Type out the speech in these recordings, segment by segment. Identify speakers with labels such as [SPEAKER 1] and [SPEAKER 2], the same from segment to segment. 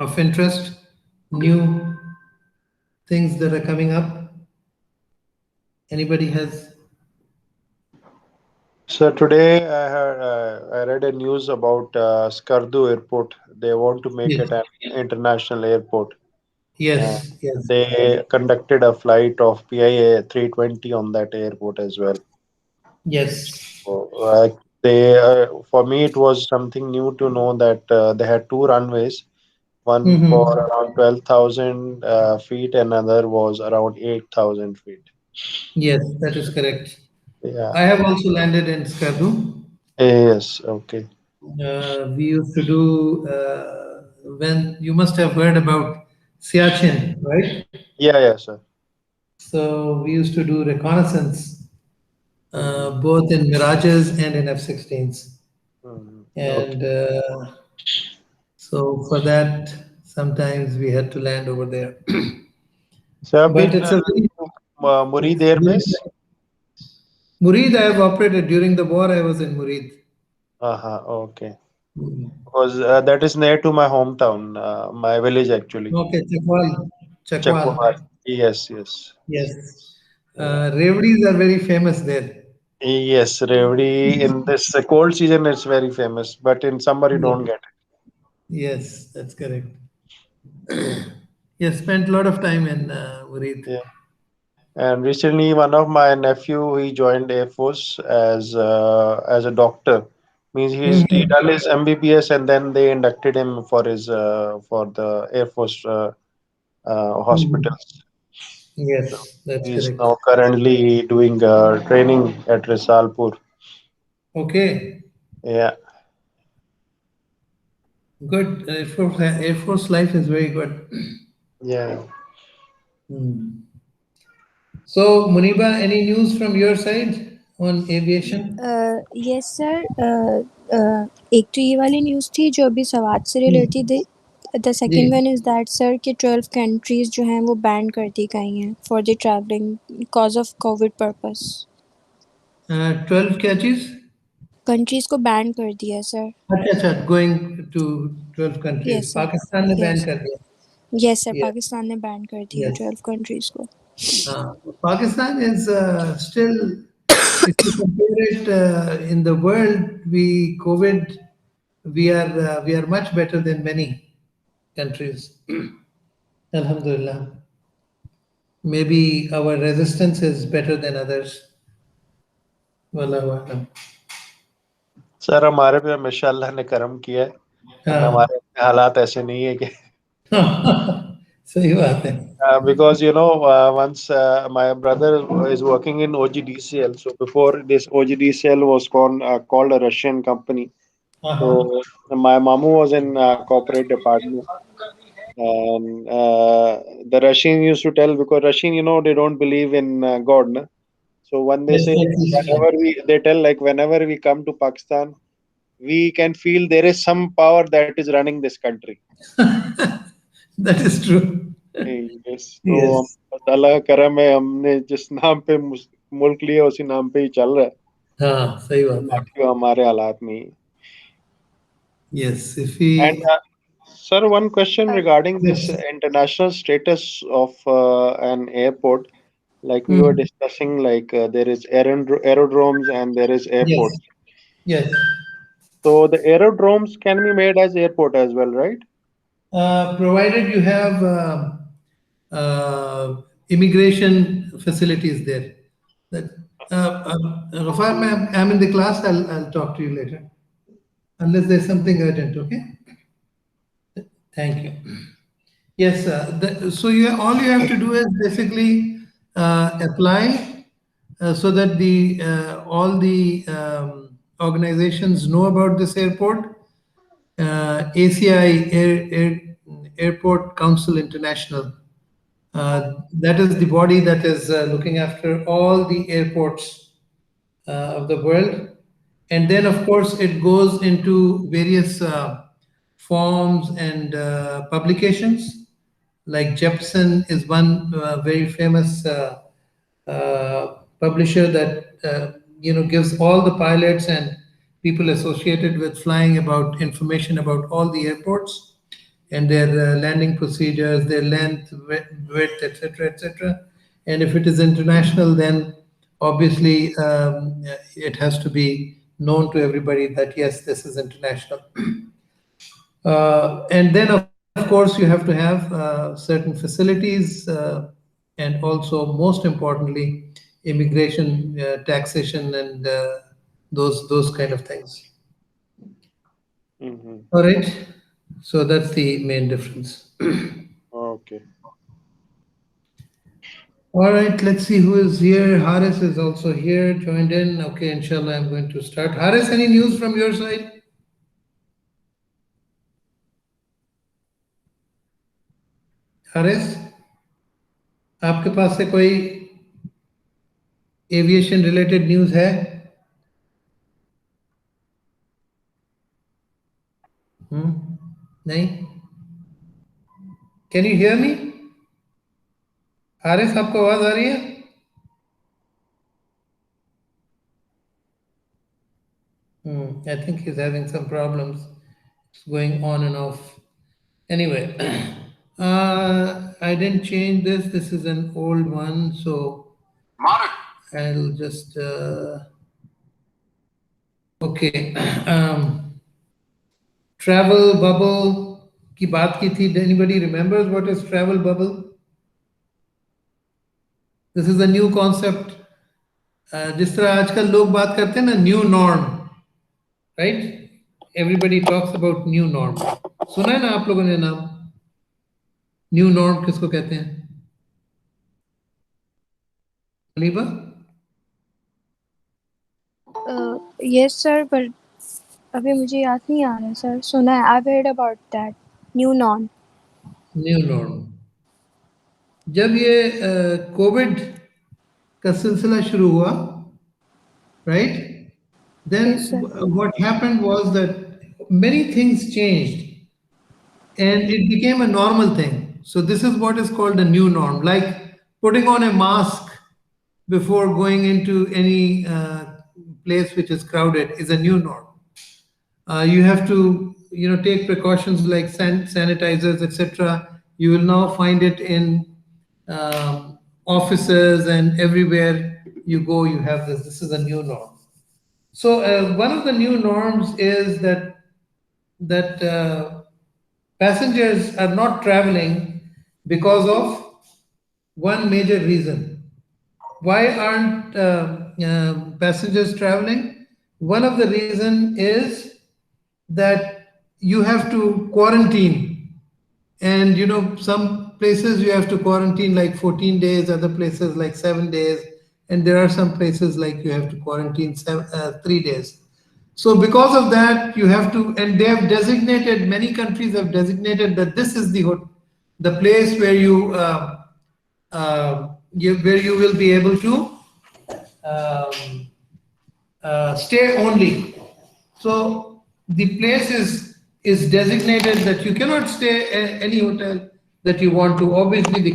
[SPEAKER 1] of interest, new things that are coming up? Anybody has?
[SPEAKER 2] So today I read a news about Skardu Airport. They want to make
[SPEAKER 1] Yes,
[SPEAKER 2] it an international airport. And
[SPEAKER 1] yes, yes,
[SPEAKER 2] they conducted a flight of PIA 320 on that airport as well.
[SPEAKER 1] yes.
[SPEAKER 2] So, for me, it was something new to know that they had two runways, one for
[SPEAKER 1] Hmm.
[SPEAKER 2] around 12,000 feet, and another was around 8,000 feet.
[SPEAKER 1] Yes, that is correct.
[SPEAKER 2] Yeah.
[SPEAKER 1] I have also landed in Skardu.
[SPEAKER 2] Yes. Okay.
[SPEAKER 1] We used to do when you must have heard about Siachen, right?
[SPEAKER 2] Yeah. Yeah, sir.
[SPEAKER 1] So we used to do reconnaissance
[SPEAKER 2] Hmm.
[SPEAKER 1] both in Mirages and in F-16s.
[SPEAKER 2] Hmm. Okay.
[SPEAKER 1] And so for that, sometimes we had to land over there.
[SPEAKER 2] So I've
[SPEAKER 1] But
[SPEAKER 2] been
[SPEAKER 1] it's a very,
[SPEAKER 2] Murid
[SPEAKER 1] it's
[SPEAKER 2] Air
[SPEAKER 1] very,
[SPEAKER 2] Base.
[SPEAKER 1] Murid, I have operated during the war. I was in Murid.
[SPEAKER 2] Uh-huh. Okay.
[SPEAKER 1] Mm.
[SPEAKER 2] Because that is near to my hometown, my village actually.
[SPEAKER 1] Okay, Chakwal.
[SPEAKER 2] Chakwar.
[SPEAKER 1] Chakwal.
[SPEAKER 2] Yes. Yes.
[SPEAKER 1] Yes.
[SPEAKER 2] Yeah.
[SPEAKER 1] Revdis are very famous there.
[SPEAKER 2] Yes, Revdi in this cold season it's very famous, but in summer you
[SPEAKER 1] Yes,
[SPEAKER 2] don't get
[SPEAKER 1] yes, that's correct. Yes, spent a lot of time in Murid.
[SPEAKER 2] it. Yeah. And recently, one of my nephew he joined Air Force as a doctor. Means he
[SPEAKER 1] Mhm.
[SPEAKER 2] done his MBBS and then they inducted him for his for the Air Force
[SPEAKER 1] Mhm.
[SPEAKER 2] hospitals. So
[SPEAKER 1] Yes, that's
[SPEAKER 2] he is
[SPEAKER 1] correct.
[SPEAKER 2] now currently doing training at Risalpur.
[SPEAKER 1] Okay,
[SPEAKER 2] Yeah.
[SPEAKER 1] good. Air Force life is very good.
[SPEAKER 2] Yeah.
[SPEAKER 1] Hmm. So, Muniba, any news from your side on aviation?
[SPEAKER 3] Yes sir एक तो ये वाली news थी जो अभी सवाद से related थी द
[SPEAKER 1] जी,
[SPEAKER 3] second one is that sir कि 12 कंट्रीज़ जो हैं वो बैन कर दी गई हैं for the travelling cause of Covid purpose
[SPEAKER 1] 12 क्या चीज?
[SPEAKER 3] कंट्रीज़ को बैन कर दिया है सर
[SPEAKER 1] अच्छा, going to 12 countries
[SPEAKER 3] yes sir
[SPEAKER 1] Pakistan ने बैन
[SPEAKER 3] यस
[SPEAKER 1] कर दिया.
[SPEAKER 3] यस सर
[SPEAKER 1] Yes,
[SPEAKER 3] पाकिस्तान ने बैन कर दिया है
[SPEAKER 1] yes.
[SPEAKER 3] 12 कंट्रीज़ को
[SPEAKER 1] Pakistan is still, if you compare it in the world, we are much better than many countries. Alhamdulillah. Maybe our resistance is better than others. Wallahu alam.
[SPEAKER 2] Sir हमारे पे हमेशा अल्लाह ने करम किया है एंड
[SPEAKER 1] हाँ.
[SPEAKER 2] हमारे हालात ऐसे नहीं है कि
[SPEAKER 1] सही बात है.
[SPEAKER 2] because once my brother is working in OGDCL. So before this OGDCL was called a Russian company.
[SPEAKER 1] हाँ.
[SPEAKER 2] So my mamu was in corporate department, and the Russian used to tell because Russian, they don't believe in God. Na? So when they
[SPEAKER 1] Yes,
[SPEAKER 2] say
[SPEAKER 1] that
[SPEAKER 2] they tell like whenever we come to Pakistan, we can feel there is some power that is running this country.
[SPEAKER 1] is that is true.
[SPEAKER 2] Yes तो
[SPEAKER 1] Yes.
[SPEAKER 2] अल्लाह का करम है हमने जिस नाम पे मुल्क लिया उसी नाम पे ही चल रहा है
[SPEAKER 1] हाँ, सही
[SPEAKER 2] तो
[SPEAKER 1] बात है.
[SPEAKER 2] बाकी हमारे हालात में ही
[SPEAKER 1] Yes, if
[SPEAKER 2] and
[SPEAKER 1] we,
[SPEAKER 2] sir one question regarding this
[SPEAKER 1] yes.
[SPEAKER 2] international status of an airport like we were
[SPEAKER 1] Hmm.
[SPEAKER 2] discussing like there is aerodromes and there is
[SPEAKER 1] Yes,
[SPEAKER 2] airports
[SPEAKER 1] yes.
[SPEAKER 2] so the aerodromes can be made as airport as well right
[SPEAKER 1] Provided you have immigration facilities there. That, Ghaffar, ma'am, I'm in the class. I'll talk to you later. Unless there's something urgent, okay? Thank you. Yes, so all you have to do is basically apply so that the all the organizations know about this airport. ACI, Airport Council International. That is the body that is looking after all the airports of the world. And then, of course, it goes into various forms and publications. Like Jepson is one very famous publisher that gives all the pilots and people associated with flying about information about all the airports. and their landing procedures, their length, width, etc., etc. And if it is international, then obviously it has to be known to everybody that yes, this is international. And then, of course, you have to have certain facilities, and also, most importantly, immigration, taxation, and those kind of things.
[SPEAKER 2] Mm-hmm.
[SPEAKER 1] All right. So that's the main difference.
[SPEAKER 2] Okay.
[SPEAKER 1] All right. Let's see who is here. Haris is also here, joined in. Okay, inshallah, I'm going to start. Haris, any news from your side? Haris आपके पास से कोई aviation related news है? नहीं? Can you hear me? Haris, आपको आवाज आ रही है? I think he's having some problems. It's going on and off. Anyway, I didn't change this. This is an old one, so I'll just okay. Travel bubble की बात की थी. Anybody remembers what is travel bubble? This is a new concept. जिस तरह आजकल लोग बात करते हैं ना, new norm, right? Everybody talks about new norm. सुना है ना आप लोगों ने नाम? न्यू नॉर्म किसको कहते हैं? अनीबा?
[SPEAKER 3] Yes, sir, but अभी मुझे याद नहीं आ रहा है सर. सुना है, I've heard about that. New norm.
[SPEAKER 1] New norm. जब ये कोविड का सिलसिला शुरू हुआ, right, then
[SPEAKER 3] Yes, sir.
[SPEAKER 1] what happened was that many things changed and it became a normal thing. So this is what is called a new norm, like putting on a mask before going into any place which is crowded is a new norm. You have to, take precautions like sanitizers, etc. You will now find it in offices, and everywhere you go, you have this. This is a new norm. So one of the new norms is that passengers are not traveling because of one major reason. Why aren't passengers traveling? One of the reason is that you have to quarantine, and some places you have to quarantine like 14 days, other places like 7 days, and there are some places like you have to quarantine 3 days. So because of that, you have to, and they have designated, many countries have designated that this is the place where where you will be able to stay only. So the place is designated that you cannot stay at any hotel that you want to. Obviously, the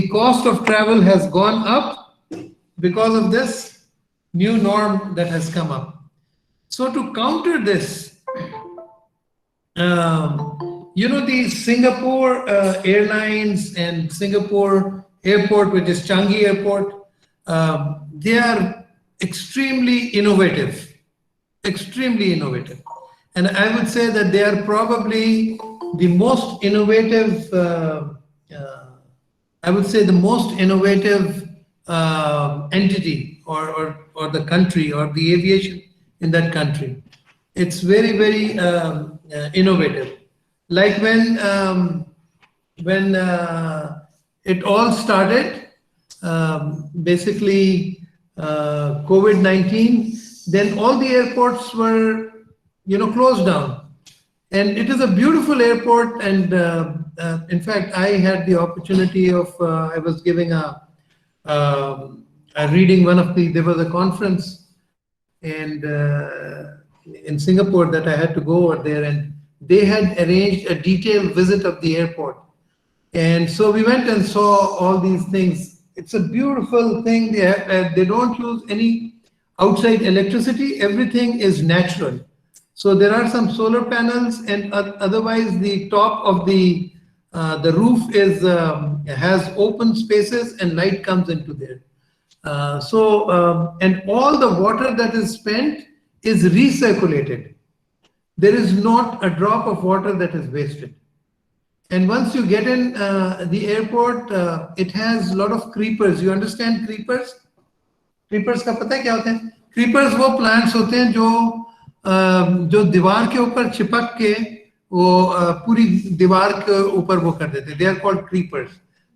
[SPEAKER 1] cost of travel has gone up because of this new norm that has come up. So to counter this, the Singapore Airlines and Singapore Airport, which is Changi Airport, they are extremely innovative. Extremely innovative. And I would say that they are probably the most innovative, I would say the most innovative entity or the country or the aviation in that country. It's very, very innovative. Like when it all started, basically COVID-19, then all the airports were, closed down. And it is a beautiful airport. And in fact, I had the opportunity of, I was giving a reading there was a conference and in Singapore that I had to go over there, and they had arranged a detailed visit of the airport. And so we went and saw all these things. It's a beautiful thing. They don't use any outside electricity. Everything is natural. So there are some solar panels, and otherwise the top of the roof is has open spaces and light comes into there. And all the water that is spent is recirculated. There is not a drop of water that is wasted. And once you get in the airport, it has a lot of creepers. You understand creepers? Creepers का पता है क्या होते हैं? Creepers वो plants होते हैं जो दीवार के ऊपर चिपक के वो पूरी दीवार के ऊपर वो कर देते हैं. They are called creepers.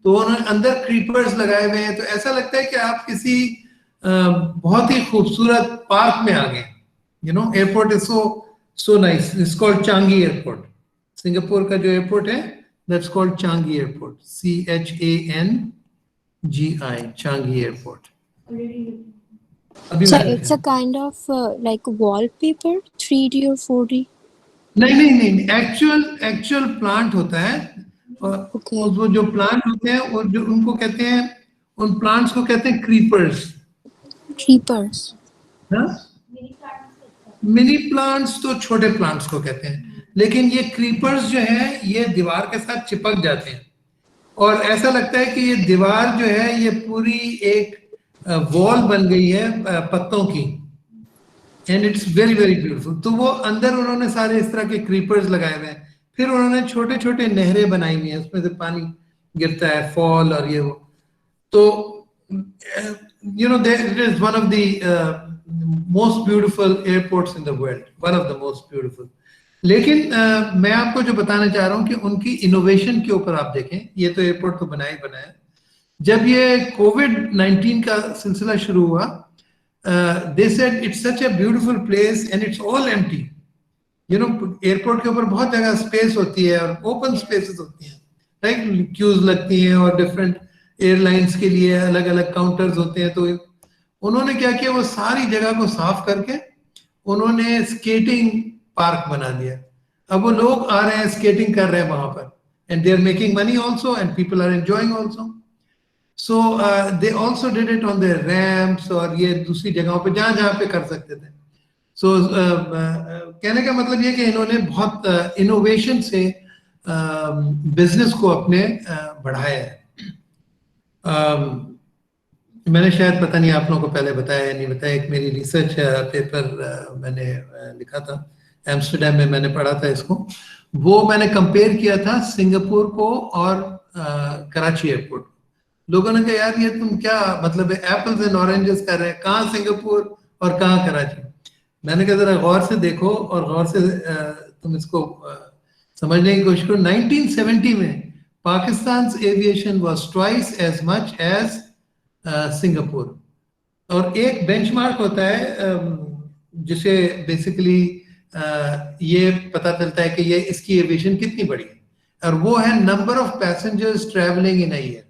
[SPEAKER 1] तो उन्होंने अंदर creepers लगाए हुए हैं, तो ऐसा लगता है कि आप किसी बहुत ही खूबसूरत पार्क में आ गए. You know, airport is so nice. It's called Changi Airport. Singapore का जो एयरपोर्ट है, that's called Changi Airport. CHANGI, Changi Airport.
[SPEAKER 3] So it's a kind of like wallpaper, 3D or 4D?
[SPEAKER 1] नहीं, actual plant होता है.
[SPEAKER 3] Okay.
[SPEAKER 1] वो जो plant होते हैं, और जो उनको कहते हैं, उन plants को कहते हैं creepers.
[SPEAKER 3] Creepers.
[SPEAKER 1] हाँ? मिनी प्लांट्स तो छोटे प्लांट्स को कहते हैं, लेकिन ये क्रीपर्स जो है ये दीवार के साथ चिपक जाते हैं और ऐसा लगता है कि ये दीवार जो है ये पूरी एक वॉल बन गई है पत्तों की. And it's very very beautiful. तो वो अंदर उन्होंने सारे इस तरह के क्रीपर्स लगाए हुए हैं. फिर उन्होंने छोटे छोटे नहरें बनाई हुई हैं, उसमें से पानी गिरता है, फॉल और ये वो. तो you know, it is one of the most beautiful airports in the world, one of the most beautiful. लेकिन मैं आपको जो बताना चाह रहा हूँ कि उनकी इनोवेशन के ऊपर आप देखें, ये तो एयरपोर्ट तो बनाया ही बनाया. जब ये कोविड-19 का सिलसिला शुरू हुआ, they said it's such a beautiful place and it's all empty. You know, airport के ऊपर बहुत जगह स्पेस होती है और ओपन स्पेसेस होती हैं, राइट, क्यूज लगती हैं और डिफरेंट एयरलाइंस के लिए अलग अलग काउंटर्स होते हैं. तो उन्होंने क्या किया, वो सारी जगह को साफ करके उन्होंने स्केटिंग पार्क बना दिया. अब वो लोग आ रहे हैं, स्केटिंग कर रहे हैं वहां पर, and they are making money also and people are enjoying also. So they also did it on their ramps और ये दूसरी जगहों पे जहां जहां पे कर सकते थे. सो कहने का मतलब ये कि इन्होंने बहुत इनोवेशन से बिजनेस को अपने बढ़ाया है. मैंने शायद पता नहीं आप लोगों को पहले बताया या नहीं बताया, एक मेरी रिसर्च पेपर मैंने लिखा था, एम्स्टर्डम में मैंने पढ़ा था इसको. वो मैंने कंपेयर किया था सिंगापुर को और कराची एयरपोर्ट. लोगों ने कहा यार ये तुम क्या मतलब एप्पल्स एंड ऑरेंजेस कर रहे हैं, कहाँ सिंगापुर और कहाँ कराची. मैंने कहा जरा गौर से देखो और गौर से तुम इसको समझने की कोशिश करो. 1970 में Pakistan's aviation was twice as much as Singapore. और एक बेंचमार्क होता है जिसे बेसिकली ये पता चलता है कि ये इसकी एविएशन कितनी बड़ी है, और वो है number of passengers travelling in a year.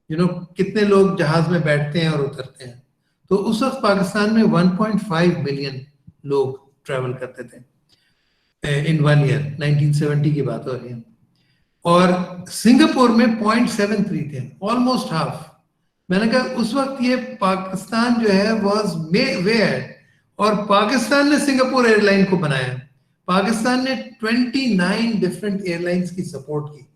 [SPEAKER 1] You know, कितने लोग जहाज में बैठते हैं और उतरते हैं. तो उस वक्त पाकिस्तान में 1.5 मिलियन लोग ट्रैवल करते थे इन 1 ईयर. 1970 की बात हो रही है. और सिंगापुर में 0.73 थे, ऑलमोस्ट हाफ. मैंने कहा उस वक्त ये पाकिस्तान जो है वाज वे अहेड, और पाकिस्तान ने सिंगापुर एयरलाइन को बनाया. पाकिस्तान ने 29 डिफरेंट एयरलाइंस की सपोर्ट की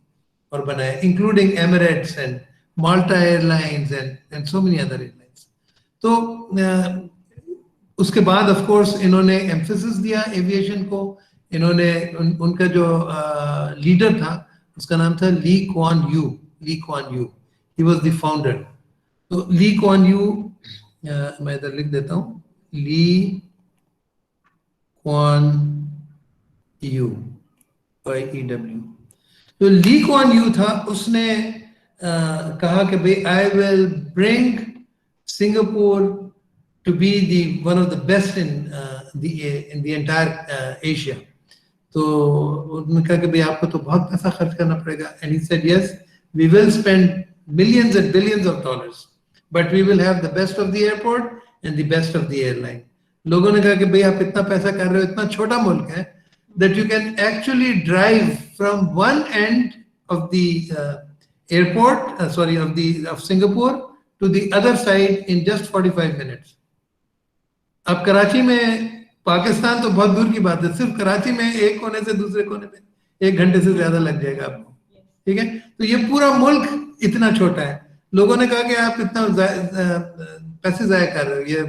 [SPEAKER 1] और बनाया, including Emirates and Malta airlines and so many other airlines. तो उसके बाद ऑफ कोर्स इन्होंने एम्फेसिस दिया एविएशन को. इन्होंने उनका जो लीडर था उसका नाम था Lee Kuan Yew. He was the founder. तो ली क्वान यू, मैं इधर लिख देता हूँ, ली क्वान यू, YEW. तो ली क्वान यू था, उसने कहा कि भाई I will bring Singapore to be the one of the best in the entire Asia. तो उन्होंने कहा कि भाई आपको तो बहुत पैसा खर्च करना पड़ेगा. And he said yes, we will spend millions and billions of dollars, but we will have the best of the airport and the best of the airline. लोगों ने कहा कि भाई आप इतना पैसा कर रहे हो, इतना छोटा मुल्क है, that you can actually drive from one end of the airport, of Singapore to the other side in just 45 minutes. अब कराची में पाकिस्तान तो बहुत दूर की बात है, सिर्फ कराची में एक कोने से दूसरे कोने में 1 घंटे से ज्यादा लग जाएगा आपको, ठीक है। तो ये पूरा मुल्क इतना छोटा है। लोगों ने कहा कि आप इतना पैसे जाया कर रहे हो, ये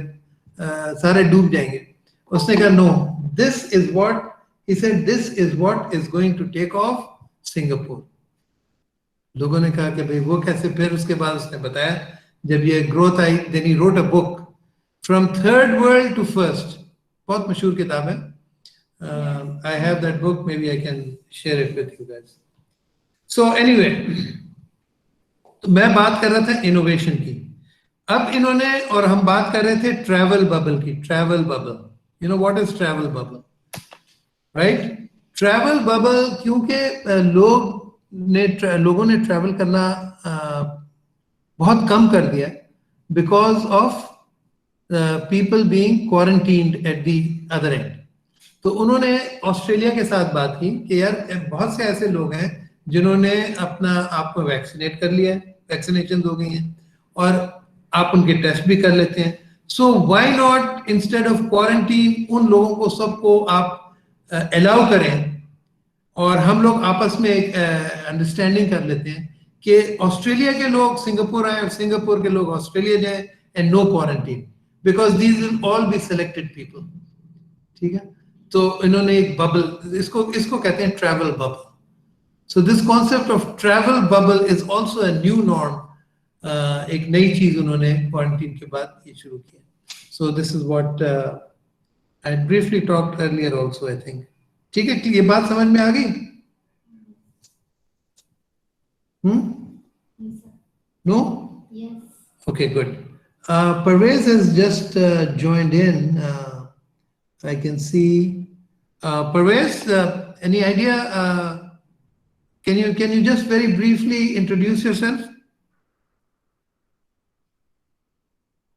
[SPEAKER 1] सारे डूब जाएंगे। उसने कहा no, this is what he said, this is what is going to take off Singapore. लोगों ने कहा कि भाई वो कैसे? फिर उसके बाद उसने बताया जब ये ग्रोथ आई, then he wrote a book from third world to first, बहुत मशहूर किताब है। I have that book, maybe I can share it with you guys. So anyway, तो मैं बात कर रहा था इनोवेशन की। अब इन्होंने, और हम बात कर रहे थे ट्रैवल बबल की। Travel bubble, you know what is travel bubble, right? Travel bubble क्योंकि लोगों ने ट्रैवल करना बहुत कम कर दिया because of people being quarantined at the other end. तो उन्होंने ऑस्ट्रेलिया के साथ बात की कि यार बहुत से ऐसे लोग हैं जिन्होंने अपना आप को वैक्सीनेट कर लिया है, वैक्सीनेशन हो गई है, और आप उनके टेस्ट भी कर लेते हैं। So why not, instead of quarantine, उन लोगों को सबको आप अलाउ करें और हम लोग आपस में एक अंडरस्टैंडिंग कर लेते हैं कि ऑस्ट्रेलिया के लोग सिंगापुर आए और सिंगापुर के लोग ऑस्ट्रेलिया जाए, and no quarantine, because these will all be selected people, ठीक है। तो इन्होंने एक बबल, इसको कहते हैं travel bubble. So this concept of travel bubble is also a new norm, एक नई चीज उन्होंने क्वारंटीन के बाद ये शुरू किया। So this is what I briefly talked earlier also, I think. ठीक है, ये बात समझ में आ गई? No? Okay, good. Parvez has just joined in. I can see. Parvez, any idea? Can you just very briefly introduce yourself?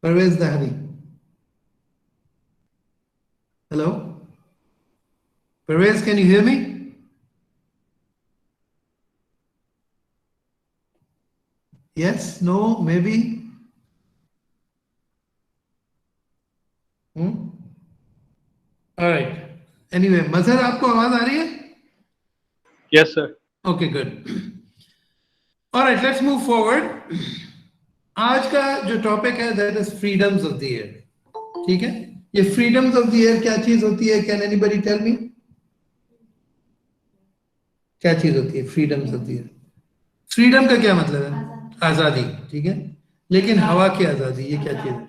[SPEAKER 1] Parvez Dahri. Hello? Parvez, can you hear me? Yes? No? Maybe? All right. Anyway, Mazhar, आपको आवाज आ रही है?
[SPEAKER 2] Yes, sir.
[SPEAKER 1] Okay, good. All right, let's move forward. आज का जो topic है that is freedoms of the air. ठीक है? ये freedoms of the air क्या चीज होती है? Can anybody tell me? क्या चीज होती है freedoms of the air? Freedom का क्या मतलब है? आजादी, ठीक है? लेकिन हवा की आजादी, ये क्या चीज है?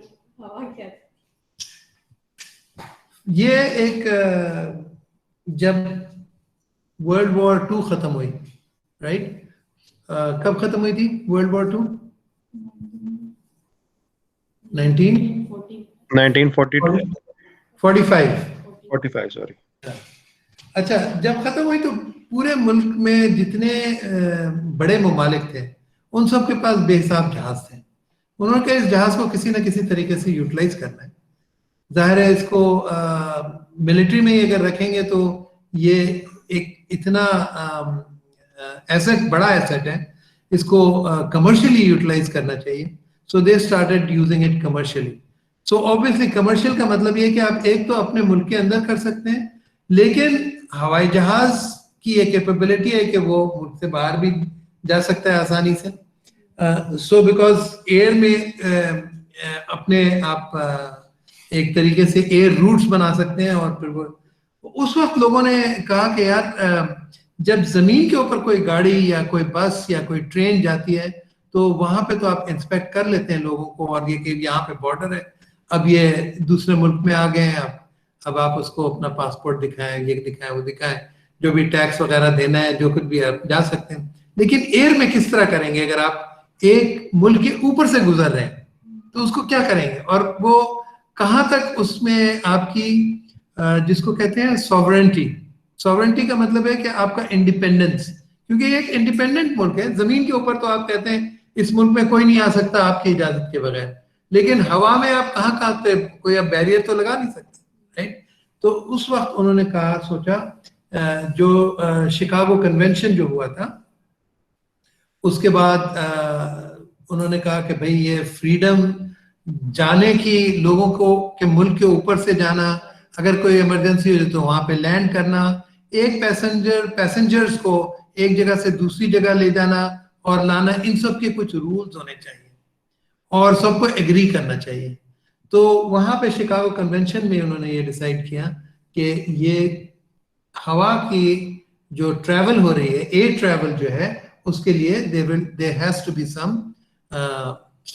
[SPEAKER 1] ये एक, जब वर्ल्ड वॉर 2 खत्म हुई, राइट? कब खत्म हुई थी वर्ल्ड वॉर 2?
[SPEAKER 2] 1945, sorry.
[SPEAKER 1] अच्छा, जब खत्म हुई तो पूरे मुल्क में जितने बड़े ममालिक थे उन सब के पास बेहिसाब जहाज थे। उन्होंने कहा इस जहाज को किसी न किसी तरीके से यूटिलाइज करना है। जाहिर है इसको मिलिट्री में ही अगर रखेंगे तो ये एक इतना एसेट, बड़ा एसेट है, इसको कमर्शियली यूटिलाइज करना चाहिए। So they started using it commercially. So obviously commercial का मतलब ये है कि आप एक तो अपने मुल्क के अंदर कर सकते हैं, लेकिन हवाई जहाज की एक कैपेबिलिटी है कि वो मुल्क से बाहर भी जा सकता है आसानी से। सो बिकॉज एयर में अपने आप एक तरीके से एयर रूट्स बना सकते हैं। और फिर वो उस वक्त लोगों ने कहा कि यार जब जमीन के ऊपर कोई गाड़ी या कोई बस या कोई ट्रेन जाती है तो वहां पे तो आप इंस्पेक्ट कर लेते हैं लोगों को, और ये कि यहाँ पे बॉर्डर है, अब ये दूसरे मुल्क में आ गए हैं, अब आप उसको अपना पासपोर्ट दिखाएं, ये दिखाएं, वो दिखाएं, जो भी टैक्स वगैरह देना है, जो कुछ भी आप जा सकते हैं। लेकिन एयर में किस तरह करेंगे? अगर आप एक मुल्क के ऊपर से गुजर रहे हैं तो उसको क्या करेंगे? और वो कहाँ तक उसमें आपकी जिसको कहते हैं सॉवरेंटी। सॉवरेंटी का मतलब है कि आपका इंडिपेंडेंस, क्योंकि ये एक इंडिपेंडेंट मुल्क है। जमीन के ऊपर तो आप कहते हैं इस मुल्क में कोई नहीं आ सकता आपकी इजाजत के बगैर, लेकिन हवा में आप कहाँ पे कोई आप बैरियर तो लगा नहीं सकते, राइट? तो उस वक्त उन्होंने कहा, सोचा, जो शिकागो कन्वेंशन जो हुआ था उसके बाद उन्होंने कहा कि भाई ये फ्रीडम जाने की, लोगों को के मुल्क के ऊपर से जाना, अगर कोई इमरजेंसी हो तो वहां पे लैंड करना, एक पैसेंजर्स को एक जगह से दूसरी जगह ले जाना और लाना, इन सब के कुछ रूल्स होने चाहिए और सबको एग्री करना चाहिए। तो वहां पे शिकागो कन्वेंशन में उन्होंने ये डिसाइड किया कि ये हवा की जो ट्रैवल हो रही है, एयर ट्रैवल जो है, उसके लिए there has to be some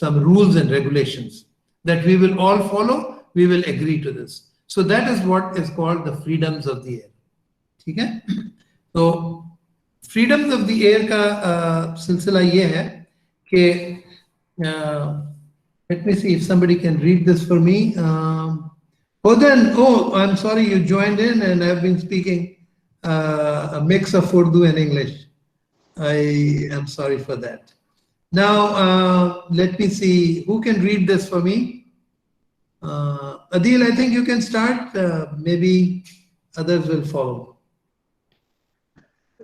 [SPEAKER 1] rules and regulations that we will all follow, we will agree to this. So that is what is called the freedoms of the air. ठीक है? तो freedoms of the air का सिलसिला ये है कि let me see if somebody can read this for me. Oh, I'm sorry, you joined in and I've been speaking a mix of Urdu and English. I am sorry for that. Now, let me see, who can read this for me? Adil, I think you can start. Maybe others will follow.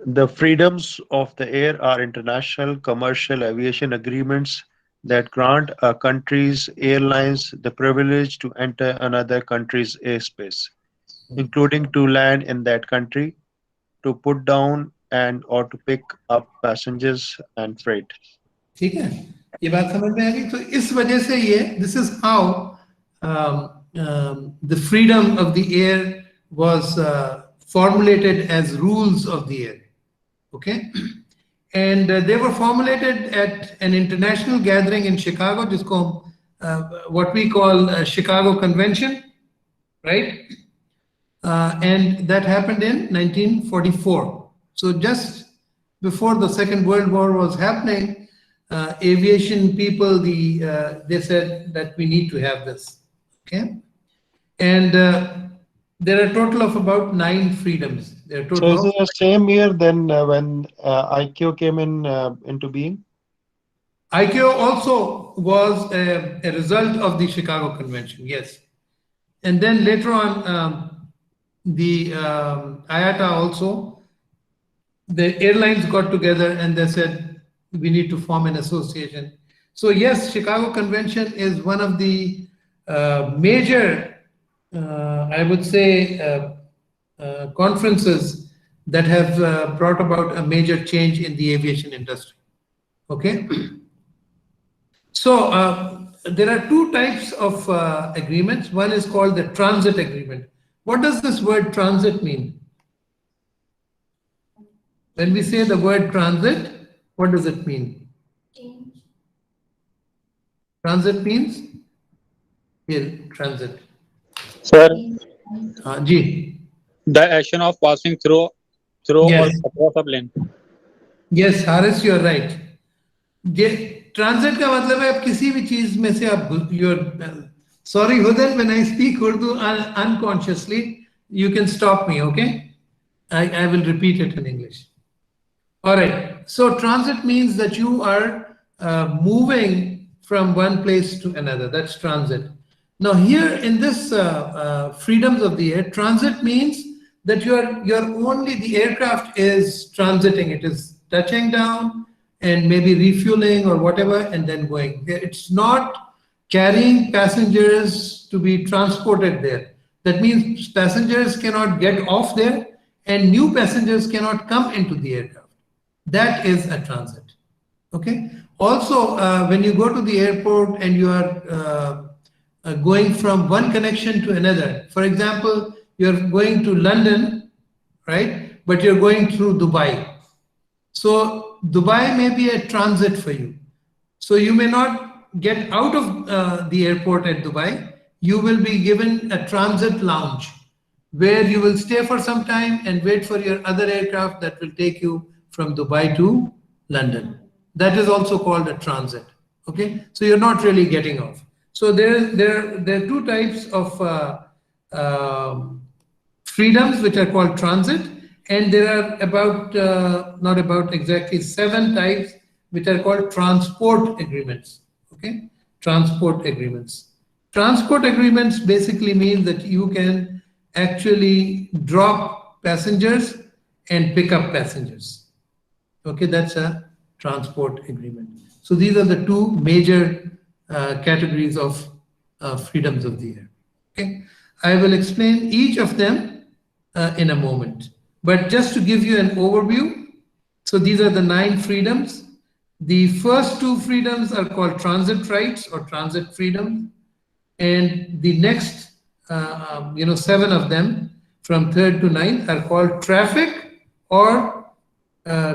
[SPEAKER 2] The freedoms of the air are international commercial aviation agreements that grant a country's airlines the privilege to enter another country's airspace, including to land in that country, to put down and or to pick up passengers and freight.
[SPEAKER 1] ठीक है, ये बात समझ में आ गई। तो इस वजह से ये this is how the freedom of the air was formulated as rules of the air. Okay, and they were formulated at an international gathering in Chicago, जिसको what we call Chicago Convention, right? And that happened in 1944. So just before the Second World War was happening, aviation people, they said that we need to have this. Okay, and there are a total of about 9 freedoms. There are total.
[SPEAKER 2] So is it the same year then when ICAO came into being?
[SPEAKER 1] ICAO also was a result of the Chicago Convention, yes. And then later on, the IATA also, the airlines got together and they said, we need to form an association. So yes, Chicago Convention is one of the major, I would say, conferences that have brought about a major change in the aviation industry. Okay. So there are 2 types of agreements. One is called the transit agreement. What does this word transit mean? When we say the word transit, what does it mean?
[SPEAKER 3] Change.
[SPEAKER 1] Transit means? Here, transit.
[SPEAKER 4] Sir,
[SPEAKER 1] Ji.
[SPEAKER 4] the action of passing through
[SPEAKER 1] Yes.
[SPEAKER 4] or across a plane.
[SPEAKER 1] Yes, Haris, you are right. Transit का मतलब है आप किसी भी चीज में से आप sorry Hudan, when I speak Urdu unconsciously, you can stop me, okay? I will repeat it in English. All right. So transit means that you are moving from one place to another. That's transit. Now here in this freedoms of the air, transit means that the aircraft is transiting. It is touching down and maybe refueling or whatever and then going. It's not carrying passengers to be transported there. That means passengers cannot get off there and new passengers cannot come into the aircraft. That is a transit. Okay. Also, when you go to the airport and you are going from one connection to another, for example, you're going to London, right? But you're going through Dubai. So Dubai may be a transit for you. So you may not get out of the airport at Dubai. You will be given a transit lounge where you will stay for some time and wait for your other aircraft that will take you from Dubai to London. That is also called a transit. Okay, so you're not really getting off. So there are 2 types of freedoms which are called transit, and there are not about exactly 7 types which are called transport agreements. Okay, transport agreements. Transport agreements basically mean that you can actually drop passengers and pick up passengers. Okay, that's a transport agreement. So these are the 2 major categories of freedoms of the air. Okay, I will explain each of them in a moment. But just to give you an overview, so these are the 9 freedoms. The first 2 freedoms are called transit rights or transit freedom, and the next 7 of them from 3rd to 9th are called traffic or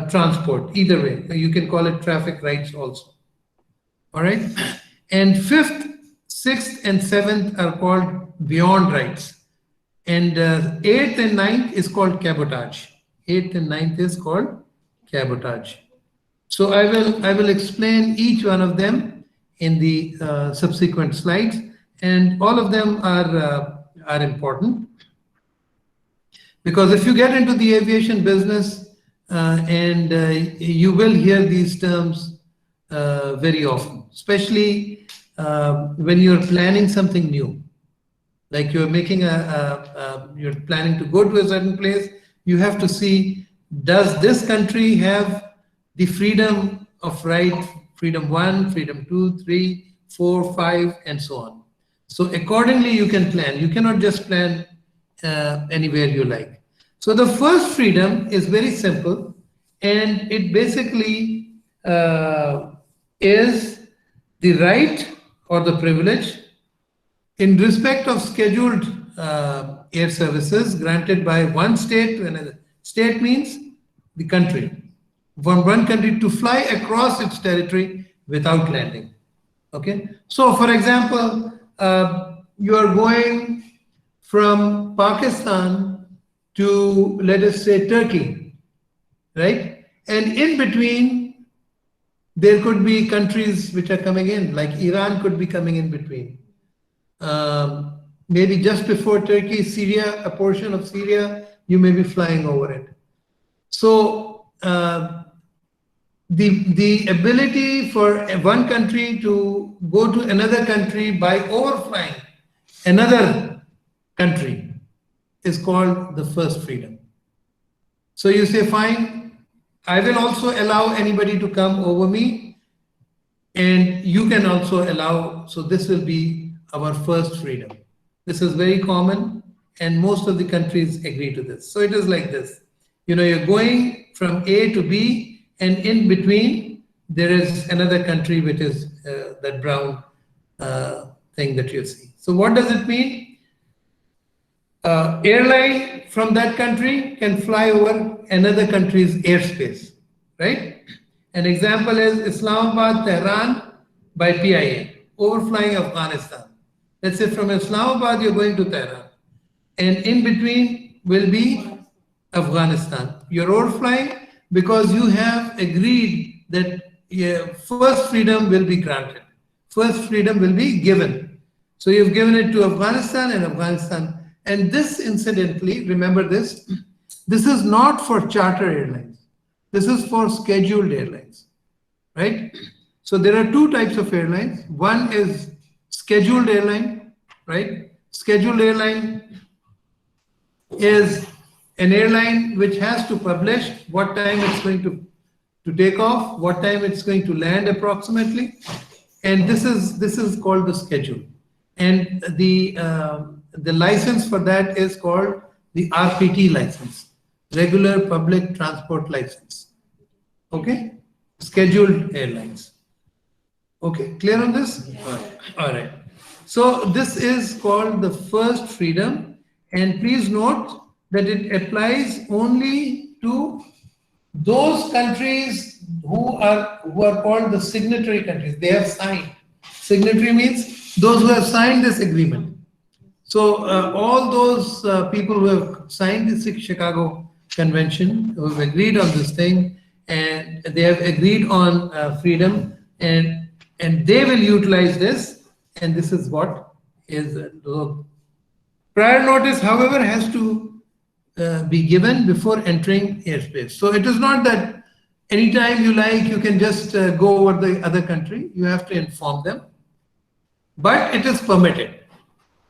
[SPEAKER 1] transport. Either way, you can call it traffic rights also. All right, and 5th, 6th, and 7th are called beyond rights, and 8th and 9th is called cabotage. 8th and 9th is called cabotage. So I will explain each one of them in the subsequent slides, and all of them are important, because if you get into the aviation business and you will hear these terms very often, especially when you're planning something new, like you're making you're planning to go to a certain place. You have to see, does this country have the freedom of right, freedom 1, freedom 2, 3, 4, 5, and so on. So accordingly, you can plan. You cannot just plan anywhere you like. So the first freedom is very simple, and it basically is the right or the privilege in respect of scheduled air services granted by one state to another. State means the country. From one country to fly across its territory without landing. Okay. So, for example, you are going from Pakistan to, let us say, Turkey, right? And in between, there could be countries which are coming in, like Iran could be coming in between. Maybe just before Turkey, Syria, a portion of Syria, you may be flying over it. So the ability for one country to go to another country by overflying another country is called the first freedom. So you say, fine, I will also allow anybody to come over me, and you can also allow, so this will be our first freedom. This is very common, and most of the countries agree to this. So it is like this. You know, you're going from A to B, and in between, there is another country, which is that brown thing that you see. So what does it mean? Airline from that country can fly over another country's airspace, right? An example is Islamabad, Tehran by PIA, overflying Afghanistan. Let's say from Islamabad, you're going to Tehran, and in between will be Afghanistan. You're overflying because you have agreed that first freedom will be granted. First freedom will be given. So you've given it to Afghanistan and Afghanistan. And this, incidentally, remember this, this is not for charter airlines. This is for scheduled airlines, right? So there are 2 types of airlines. One is scheduled airline, right? Scheduled airline is an airline which has to publish what time it's going to take off, what time it's going to land approximately, and this is called the schedule. And the license for that is called the RPT license, Regular Public Transport License. Okay, scheduled airlines. Okay, clear on this? All right. So this is called the first freedom, and please note that it applies only to those countries who are called the signatory countries. They have signed. Signatory means those who have signed this agreement. So all those people who have signed the Chicago Convention, who have agreed on this thing, and they have agreed on freedom, and they will utilize this, and this is what is prior notice, however, has to be given before entering airspace. So it is not that anytime you like, you can just go over the other country. You have to inform them, but it is permitted.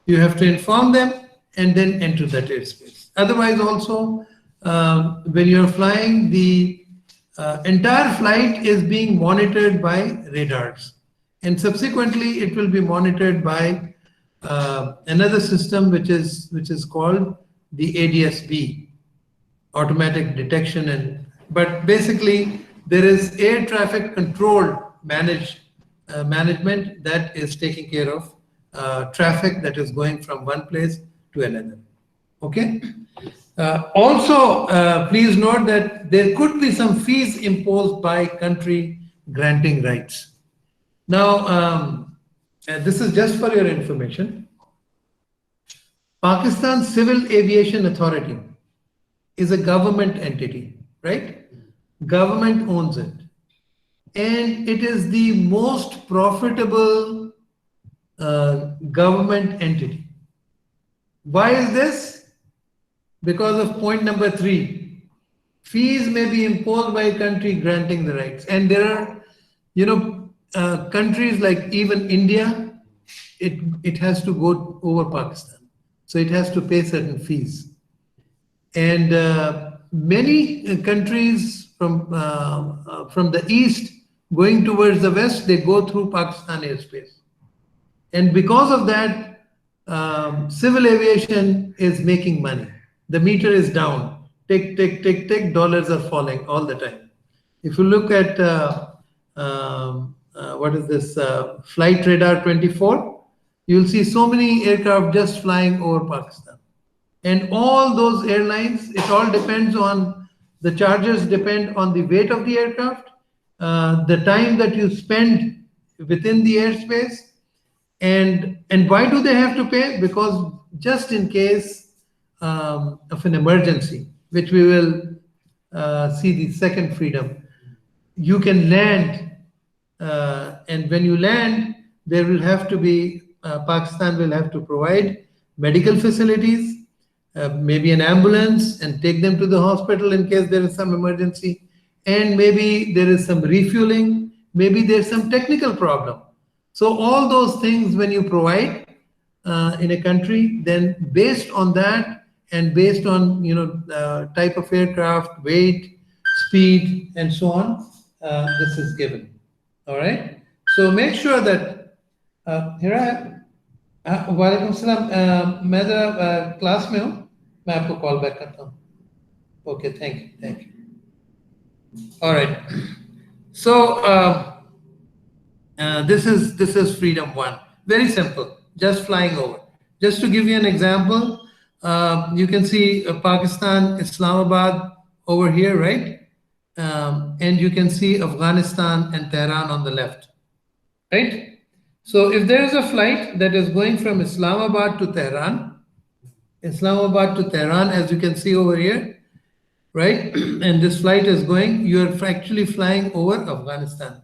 [SPEAKER 1] You have to inform them and then enter that airspace. Otherwise also, when you're flying, the entire flight is being monitored by radars, and subsequently it will be monitored by another system which is called the ADSB, automatic detection, but basically there is air traffic control management that is taking care of traffic that is going from one place to another. Okay. Also, please note that there could be some fees imposed by country granting rights. Now, this is just for your information. Pakistan Civil Aviation Authority is a government entity, right? Government owns it. And it is the most profitable government entity. Why is this? Because of point number 3. Fees may be imposed by a country granting the rights. And there are, countries like even India, it has to go over Pakistan. So it has to pay certain fees. And many countries from the east going towards the west, they go through Pakistan airspace. And because of that, civil aviation is making money. The meter is down. Tick, tick, tick, tick, dollars are falling all the time. If you look at, what is this, Flight Radar 24, you'll see so many aircraft just flying over Pakistan. And all those airlines, it all depends on, the charges depend on the weight of the aircraft, the time that you spend within the airspace, and why do they have to pay? Because just in case of an emergency, which we will see the second freedom, you can land, and when you land, there will have to be, Pakistan will have to provide medical facilities, maybe an ambulance, and take them to the hospital in case there is some emergency, and maybe there is some refueling, maybe there's some technical problem. So all those things when you provide in a country, then based on that and based on type of aircraft, weight, speed, and so on, this is given. All right. So make sure that here I have. वालेकुम सलाम, मैं जरा class में हूँ, मैं आपको call back करता हूँ. Okay, thank you. All right. So this is freedom 1. Very simple, just flying over. Just to give you an example, you can see Pakistan, Islamabad over here, right? And you can see Afghanistan and Tehran on the left, right? So if there is a flight that is going from Islamabad to Tehran, as you can see over here, right? And this flight is going, you're actually flying over Afghanistan.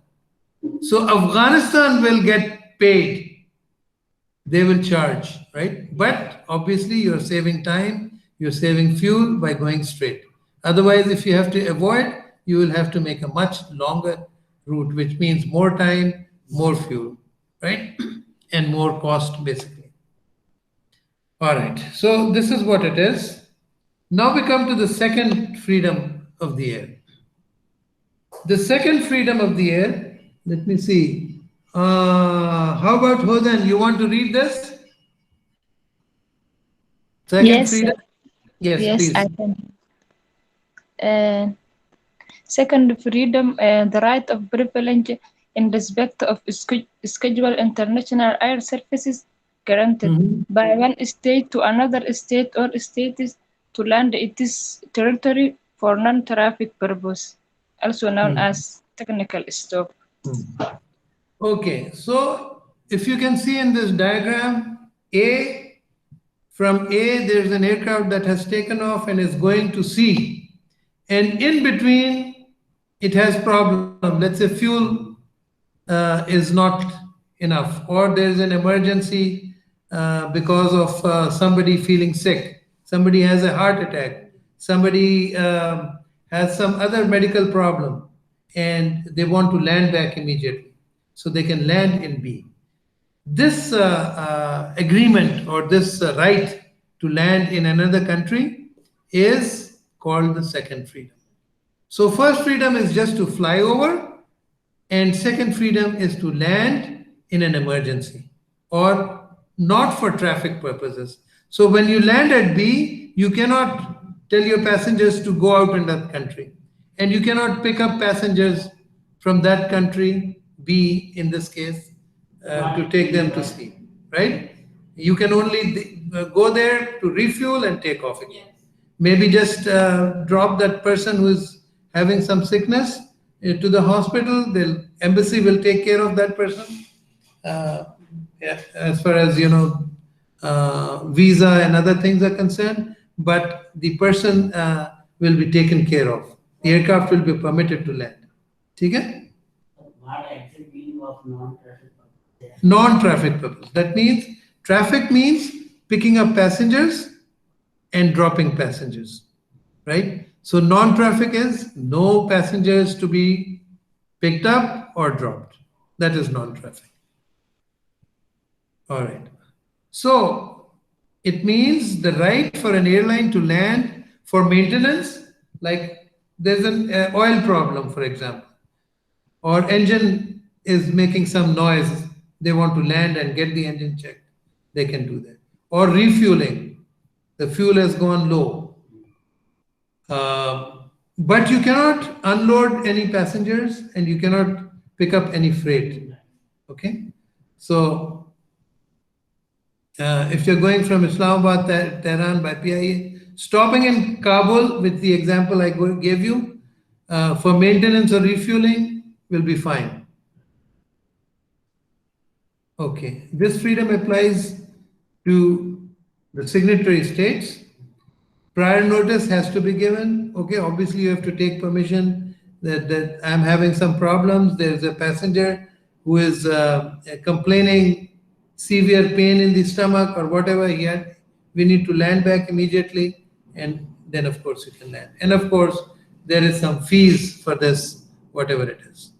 [SPEAKER 1] So Afghanistan will get paid. They will charge, right? But obviously you're saving time, you're saving fuel by going straight. Otherwise, if you have to avoid, you will have to make a much longer route, which means more time, more fuel, right? And more cost, basically. All right, so this is what it is. Now we come to the second freedom of the air. The second freedom of the air, let me see. How about Hodan? You want to read this? Second
[SPEAKER 5] Yes,
[SPEAKER 1] freedom? Yes,
[SPEAKER 5] yes,
[SPEAKER 1] please.
[SPEAKER 5] I can. Second freedom, the right of privilege in respect of scheduled international air services granted by one state to another state or states to land its territory for non-traffic purpose, also known as technical stop.
[SPEAKER 1] Okay, so if you can see in this diagram, from A, there's an aircraft that has taken off and is going to C. And in between, it has problem. Let's say fuel is not enough, or there's an emergency because of somebody feeling sick. Somebody has a heart attack. Somebody has some other medical problem, and they want to land back immediately. So they can land in B. This agreement or this right to land in another country is called the second freedom. So first freedom is just to fly over, and second freedom is to land in an emergency or not for traffic purposes. So when you land at B, you cannot tell your passengers to go out in that country. And you cannot pick up passengers from that country, B in this case, to take them to C, right? You can only go there to refuel and take off again. Maybe just drop that person who is having some sickness to the hospital. The embassy will take care of that person. As far as visa and other things are concerned, but the person will be taken care of. The aircraft will be permitted to land. Okay?
[SPEAKER 6] What actually meaning of non-traffic purpose?
[SPEAKER 1] Non-traffic purpose. That means traffic means picking up passengers and dropping passengers, right? So non-traffic is no passengers to be picked up or dropped. That is non-traffic. All right. So it means the right for an airline to land for maintenance, like there's an oil problem, for example, or engine is making some noise. They want to land and get the engine checked. They can do that. Or refueling. The fuel has gone low. But you cannot unload any passengers and you cannot pick up any freight. Okay? So if you're going from Islamabad to Tehran by PIA, stopping in Kabul with the example I gave you for maintenance or refueling will be fine. Okay, this freedom applies to the signatory states. Prior notice has to be given. Okay, obviously you have to take permission that I'm having some problems. There's a passenger who is complaining severe pain in the stomach or whatever he had. We need to land back immediately, and then of course you can land. And of course there is some fees for this, whatever it is.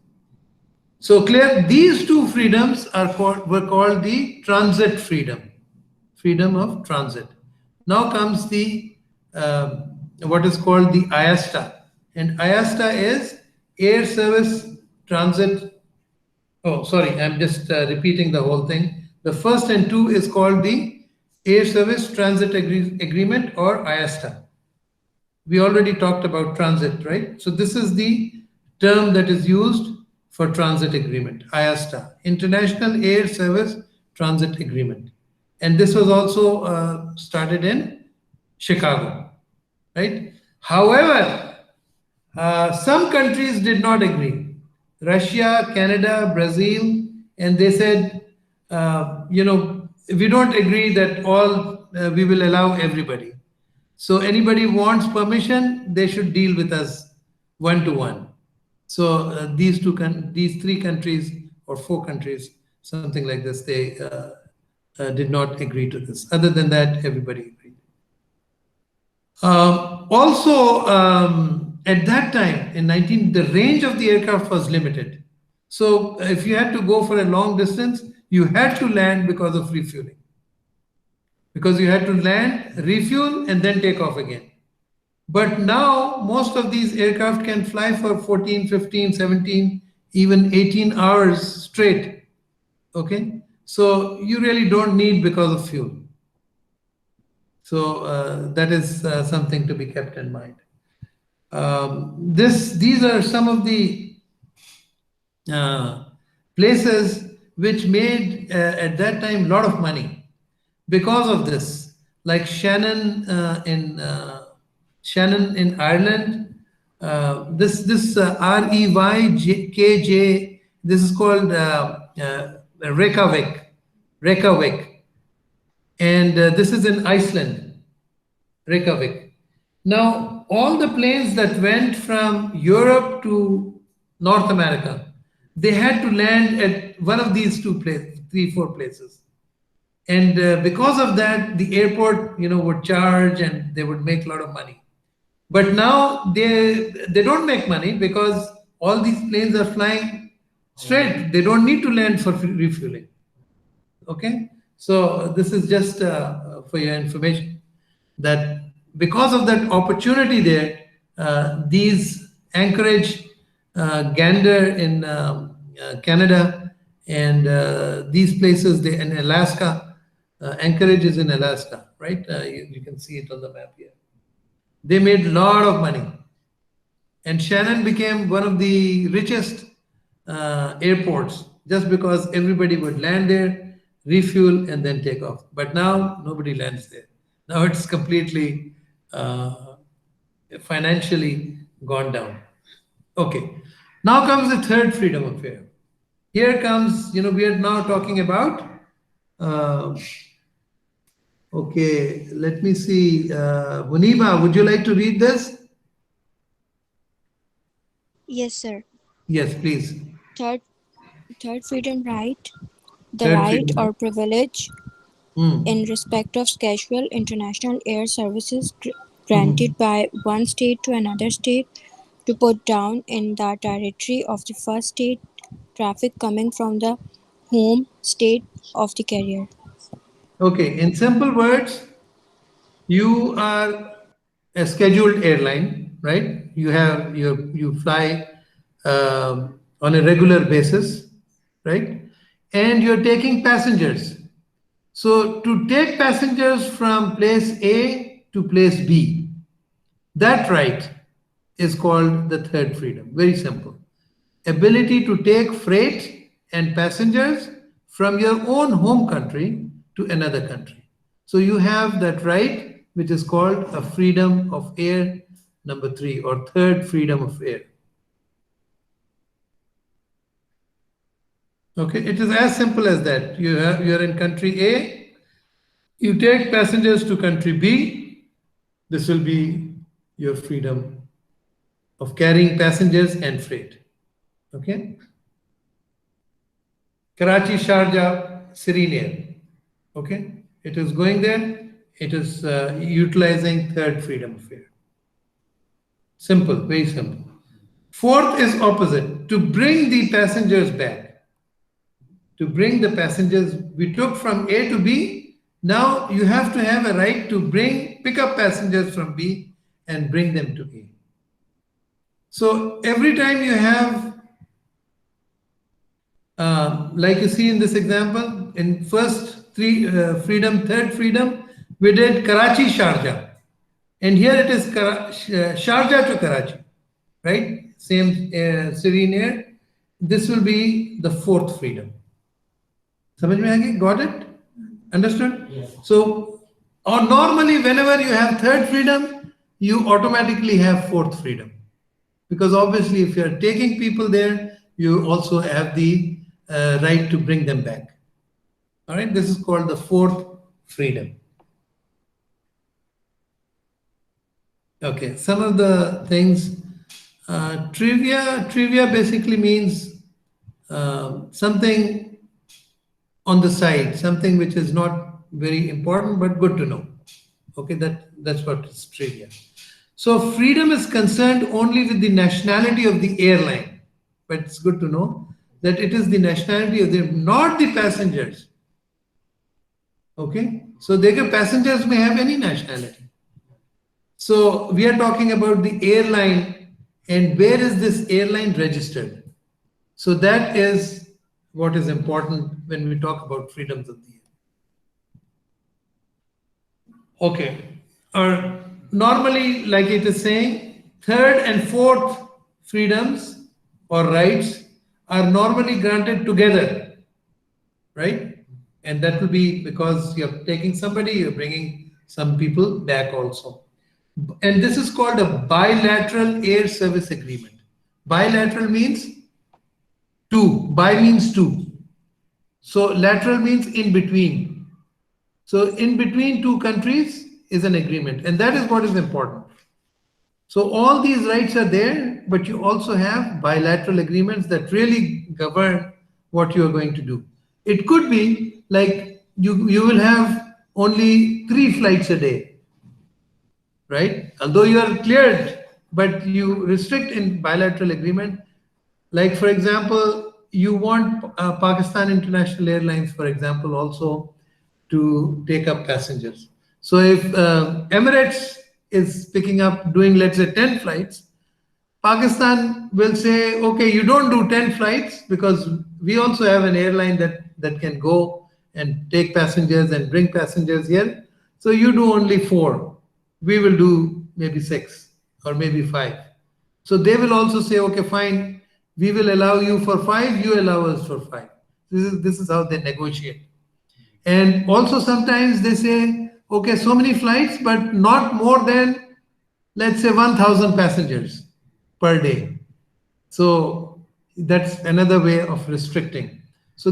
[SPEAKER 1] So clear, these two freedoms were called the transit freedom of transit. Now comes the what is called the IASTA, and IASTA is Air Service Transit. Oh, sorry, I'm just repeating the whole thing. The first and two is called the Air Service Transit Agreement, or IASTA. We already talked about transit, right? So this is the term that is used for transit agreement, IASTA, International Air Service Transit Agreement. And this was also started in Chicago, right? However, some countries did not agree. Russia, Canada, Brazil, and they said, we don't agree that we will allow everybody. So anybody wants permission, they should deal with us one-to-one. So these three countries or four countries, something like this, they did not agree to this. Other than that, everybody agreed. Also, at that time, the range of the aircraft was limited. So if you had to go for a long distance, you had to land because of refueling. Because you had to land, refuel, and then take off again. But now, most of these aircraft can fly for 14, 15, 17, even 18 hours straight. Okay? So you really don't need because of fuel. So that is something to be kept in mind. These are some of the places which made at that time a lot of money because of this, like Shannon in Ireland. This REYKJ, this is called Reykjavik, and this is in Iceland, Reykjavik. Now, all the planes that went from Europe to North America, they had to land at one of these two places, 3-4 places. And because of that, the airport, would charge and they would make a lot of money. But now they don't make money because all these planes are flying straight. They don't need to land for refueling. Okay? So this is just for your information, that because of that opportunity there, these Anchorage, Gander in Canada, and these places in Alaska, Anchorage is in Alaska, right? You can see it on the map here. They made a lot of money. And Shannon became one of the richest airports just because everybody would land there, refuel, and then take off. But now nobody lands there. Now it's completely financially gone down. Okay. Now comes the third freedom of air. Here comes, we are now talking about, okay, let me see. Muniba, would you like to read this?
[SPEAKER 3] Yes, sir.
[SPEAKER 1] Yes, please.
[SPEAKER 3] Third freedom right, the
[SPEAKER 1] Third
[SPEAKER 3] right
[SPEAKER 1] freedom.
[SPEAKER 3] or privilege
[SPEAKER 1] Hmm.
[SPEAKER 3] in respect of casual international air services granted by one state to another state to put down in the territory of the first state traffic coming from the home state of the carrier.
[SPEAKER 1] Okay, in simple words, you are a scheduled airline, right? You fly on a regular basis, right? And you're taking passengers. So to take passengers from place A to place B, that right is called the third freedom. Very simple. Ability to take freight and passengers from your own home country to another country. So you have that right, which is called a freedom of air number 3 or third freedom of air. Okay, it is as simple as that. You're in country A, you take passengers to country B, this will be your freedom of carrying passengers and freight. Okay. Karachi, Sharjah, Serene Air. Okay. It is going there. It is utilizing third freedom of air. Simple, very simple. Fourth is opposite, to bring the passengers back. To bring the passengers we took from A to B, now you have to have a right to pick up passengers from B and bring them to A. So every time you have, like you see in this example, in first freedom, third freedom, we did Karachi, Sharjah. And here it is Sharjah to Karachi, right? Same Serene Air. This will be the fourth freedom. Samajh mein aa gayi? Got it? Understood?
[SPEAKER 6] Yes.
[SPEAKER 1] So, or normally whenever you have third freedom, you automatically have fourth freedom. Because obviously if you're taking people there, you also have the right to bring them back. All right, this is called the fourth freedom. Okay, some of the things, trivia basically means something on the side, something which is not very important but good to know. Okay, that's what is trivia. So freedom is concerned only with the nationality of the airline, but it's good to know that it is the nationality of not the passengers. Okay, so the passengers may have any nationality. So we are talking about the airline and where is this airline registered. So that is what is important when we talk about freedoms of the air. Okay, or normally, like it is saying, third and fourth freedoms or rights are normally granted together, right? And that will be because you're taking somebody, you're bringing some people back also. And this is called a bilateral air service agreement. Bilateral means two. Bi means two. So lateral means in between. So in between two countries is an agreement, and that is what is important. So all these rights are there, but you also have bilateral agreements that really govern what you are going to do. It could be like you will have only 3 flights a day, right? Although you are cleared, but you restrict in bilateral agreement. Like for example, you want Pakistan International Airlines, for example, also to take up passengers. So if Emirates is picking up doing, let's say, 10 flights, Pakistan will say, okay, you don't do 10 flights because we also have an airline that can go and take passengers and bring passengers here. So you do only 4. We will do maybe 6 or maybe 5. So they will also say, okay, fine, we will allow you for 5, you allow us for 5. This is how they negotiate. And also sometimes they say, okay, so many flights, but not more than, let's say, 1,000 passengers per day. So that's another way of restricting. So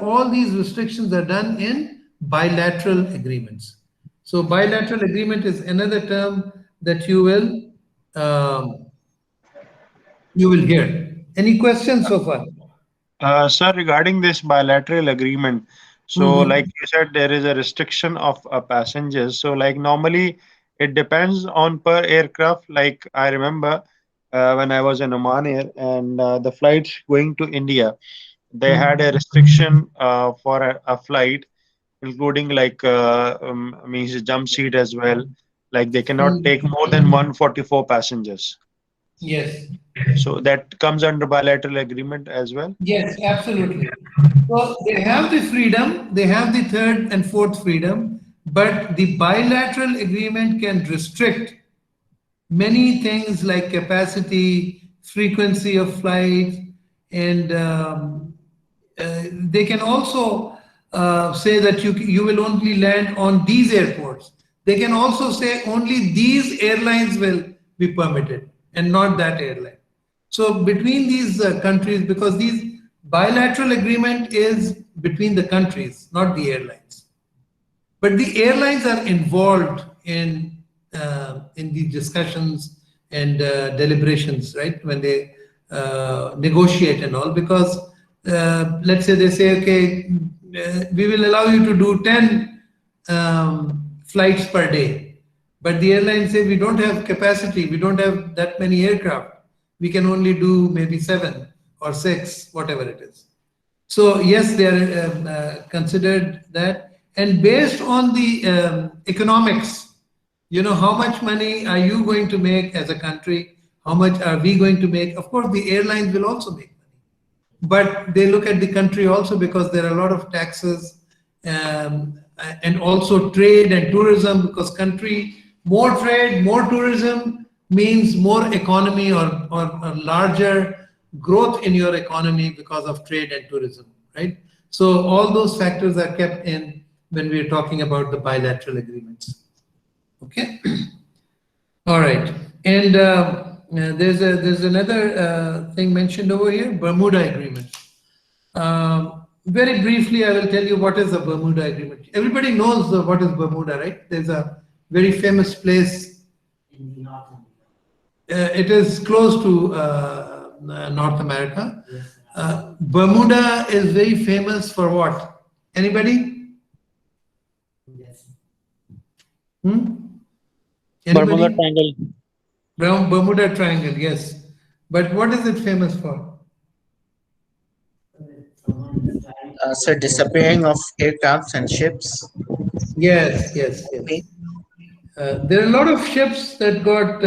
[SPEAKER 1] all these restrictions are done in bilateral agreements. So bilateral agreement is another term that you will hear. Any questions so far?
[SPEAKER 2] Sir, regarding this bilateral agreement, so like you said, there is a restriction of passengers. So like normally it depends on per aircraft. Like I remember when I was in Oman Air and the flights going to India, they had a restriction for a flight, including like means a jump seat as well. Like they cannot take more than 144 passengers.
[SPEAKER 1] Yes.
[SPEAKER 2] So that comes under bilateral agreement as well.
[SPEAKER 1] Yes, absolutely. So they have the freedom, they have the third and fourth freedom, but the bilateral agreement can restrict many things like capacity, frequency of flights, and they can also say that you will only land on these airports. They can also say only these airlines will be permitted and not that airline. So between these countries, because these bilateral agreement is between the countries, not the airlines. But the airlines are involved in these discussions and deliberations, right? When they negotiate and all, because let's say they say, okay, we will allow you to do 10 flights per day, but the airlines say we don't have capacity, we don't have that many aircraft, we can only do maybe 7 or 6, whatever it is. So yes, they are considered that. And based on the economics, you know, how much money are you going to make as a country? How much are we going to make? Of course, the airlines will also make money. But they look at the country also because there are a lot of taxes and also trade and tourism, because country, more trade, more tourism means more economy or larger growth in your economy because of trade and tourism, right? So all those factors are kept in when we're talking about the bilateral agreements. Okay. All right. And there's another thing mentioned over here, Bermuda Agreement. Very briefly, I will tell you what is a Bermuda Agreement. Everybody knows what is Bermuda, right? There's a very famous place.
[SPEAKER 6] In the North America.
[SPEAKER 1] It is close to North America.
[SPEAKER 6] Yes.
[SPEAKER 1] Bermuda is very famous for what? Anybody?
[SPEAKER 6] Yes.
[SPEAKER 4] Bermuda Triangle.
[SPEAKER 1] Bermuda Triangle, yes. But what is it famous for?
[SPEAKER 7] So disappearing of aircrafts and ships.
[SPEAKER 1] Yes. There are a lot of ships that got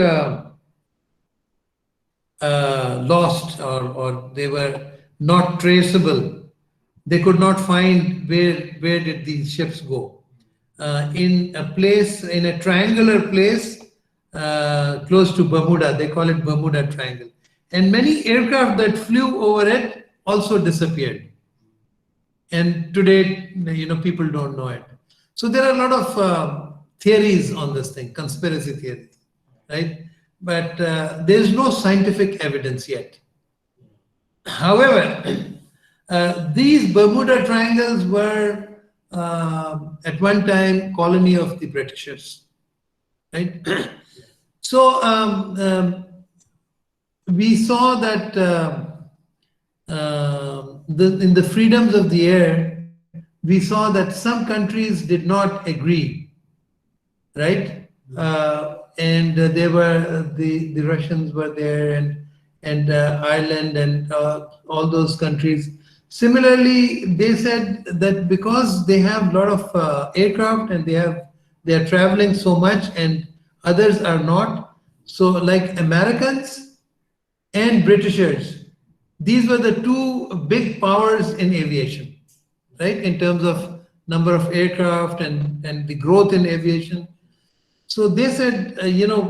[SPEAKER 1] lost or they were not traceable. They could not find where did these ships go. In a triangular place close to Bermuda, they call it Bermuda Triangle. And many aircraft that flew over it also disappeared. And today, you know, people don't know it. So there are a lot of theories on this thing, conspiracy theories, right? But there's no scientific evidence yet. However, these Bermuda Triangles were at one time colony of the Britishers, right? So we saw that in the freedoms of the air, we saw that some countries did not agree, right? And they were the Russians were there, and Ireland and all those countries. Similarly, they said that because they have a lot of aircraft and they are traveling so much and others are not. So like Americans and Britishers, these were the two big powers in aviation, right? In terms of number of aircraft and the growth in aviation. So they said,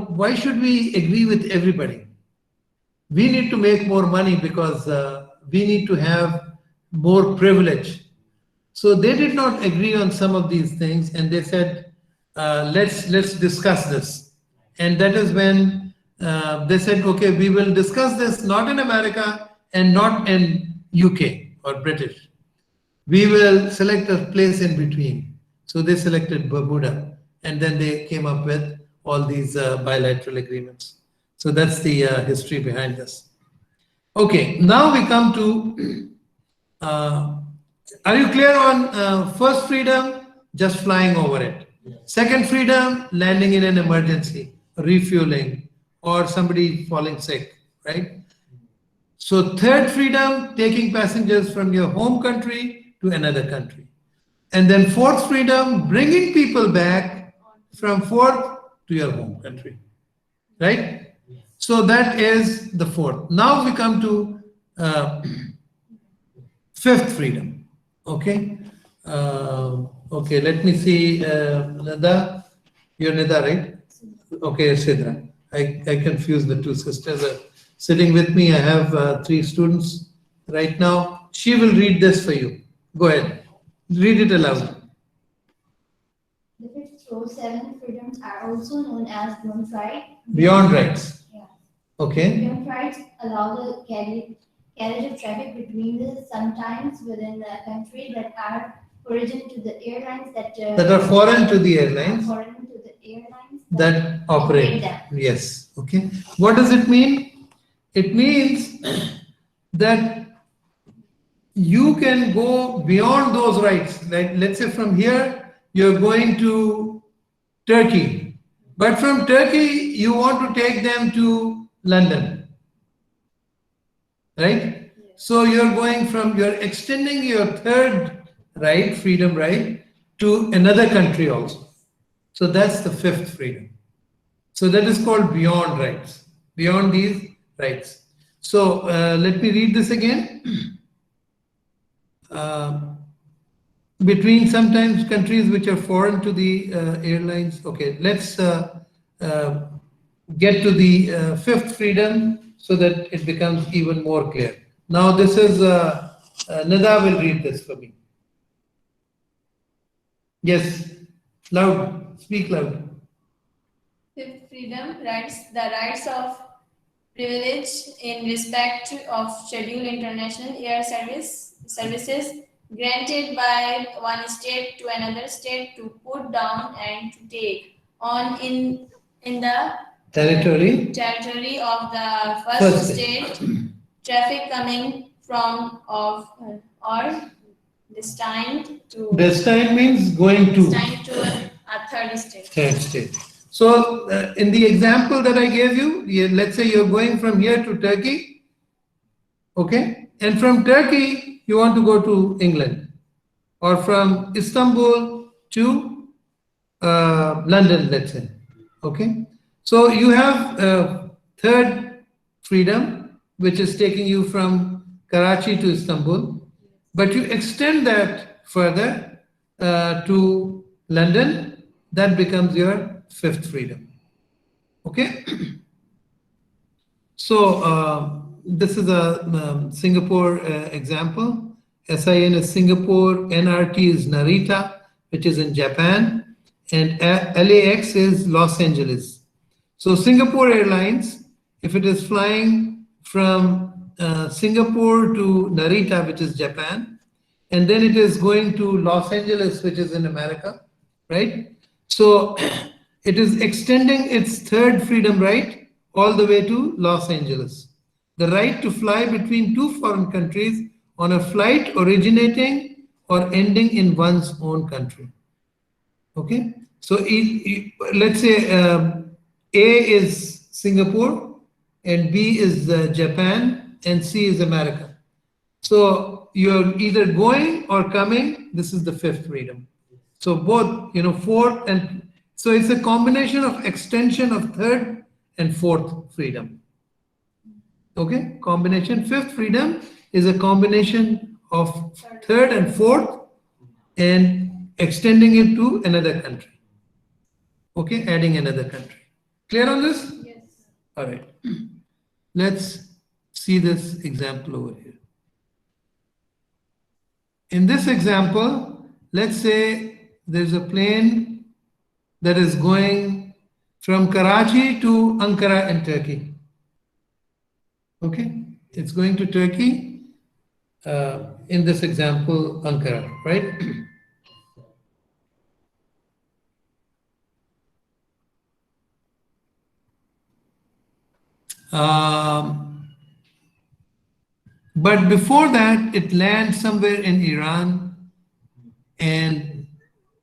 [SPEAKER 1] why should we agree with everybody? We need to make more money because we need to have more privilege. So they did not agree on some of these things, and they said, let's discuss this. And that is when they said, okay, we will discuss this not in America and not in UK or British. We will select a place in between. So they selected Bermuda, and then they came up with all these bilateral agreements. So that's the history behind this. Okay, now we come to, are you clear on first freedom, just flying over it? Second freedom, landing in an emergency, refueling, or somebody falling sick, right? So third freedom, taking passengers from your home country to another country. And then fourth freedom, bringing people back from fourth to your home country, right? So that is the fourth. Now we come to fifth freedom, okay? Okay, let me see, Nida, you're Nida, right? Okay, Sidra. I confused the two sisters sitting with me. I have 3 students right now. She will read this for you. Go ahead, read it aloud.
[SPEAKER 8] The fifth row, 7 freedoms are also known as beyond right.
[SPEAKER 1] Beyond rights.
[SPEAKER 8] Yeah.
[SPEAKER 1] Okay.
[SPEAKER 8] Beyond rights allow the carriage of traffic between the sometimes within the country that are foreign to the airlines
[SPEAKER 1] that are foreign to the airlines.
[SPEAKER 8] Foreign to the airlines
[SPEAKER 1] that operate.
[SPEAKER 8] them.
[SPEAKER 1] Yes. Okay. What does it mean? It means that you can go beyond those rights. Like, let's say from here, you're going to Turkey, but from Turkey, you want to take them to London, right? So you're extending your third right, freedom right, to another country also. So that's the fifth freedom. So that is called beyond rights, beyond these rights. So let me read this again. Between sometimes countries which are foreign to the airlines. Okay, let's get to the fifth freedom so that it becomes even more clear. Now this is, Nida will read this for me. Yes, loud, speak loud.
[SPEAKER 9] Fifth freedom, the rights of privilege in respect of scheduled international air services granted by one state to another state to put down and to take on in the territory of the first state, traffic coming from or destined
[SPEAKER 1] means going to
[SPEAKER 9] a third state.
[SPEAKER 1] Third state. So in the example that I gave you, let's say you're going from here to Turkey, okay, and from Turkey you want to go to England, or from Istanbul to London, let's say, okay. So you have third freedom, which is taking you from Karachi to Istanbul, but you extend that further to London, that becomes your fifth freedom, okay. So this is a Singapore example. SIN is Singapore, NRT is Narita, which is in Japan, and LAX is Los Angeles. So Singapore Airlines, if it is flying from Singapore to Narita, which is Japan, and then it is going to Los Angeles, which is in America, right? So it is extending its third freedom right all the way to Los Angeles. The right to fly between two foreign countries on a flight originating or ending in one's own country. Okay, so let's say A is Singapore and B is Japan and C is America. So you're either going or coming. This is the fifth freedom. So both, fourth and so it's a combination of extension of third and fourth freedom. Okay, combination. Fifth freedom is a combination of third and fourth, and extending it to another country. Okay, adding another country. Clear on this?
[SPEAKER 9] Yes.
[SPEAKER 1] All right. Let's see this example over here. In this example, let's say there's a plane that is going from Karachi to Ankara in Turkey. Okay, it's going to Turkey. In this example, Ankara, right? But before that, it lands somewhere in Iran, and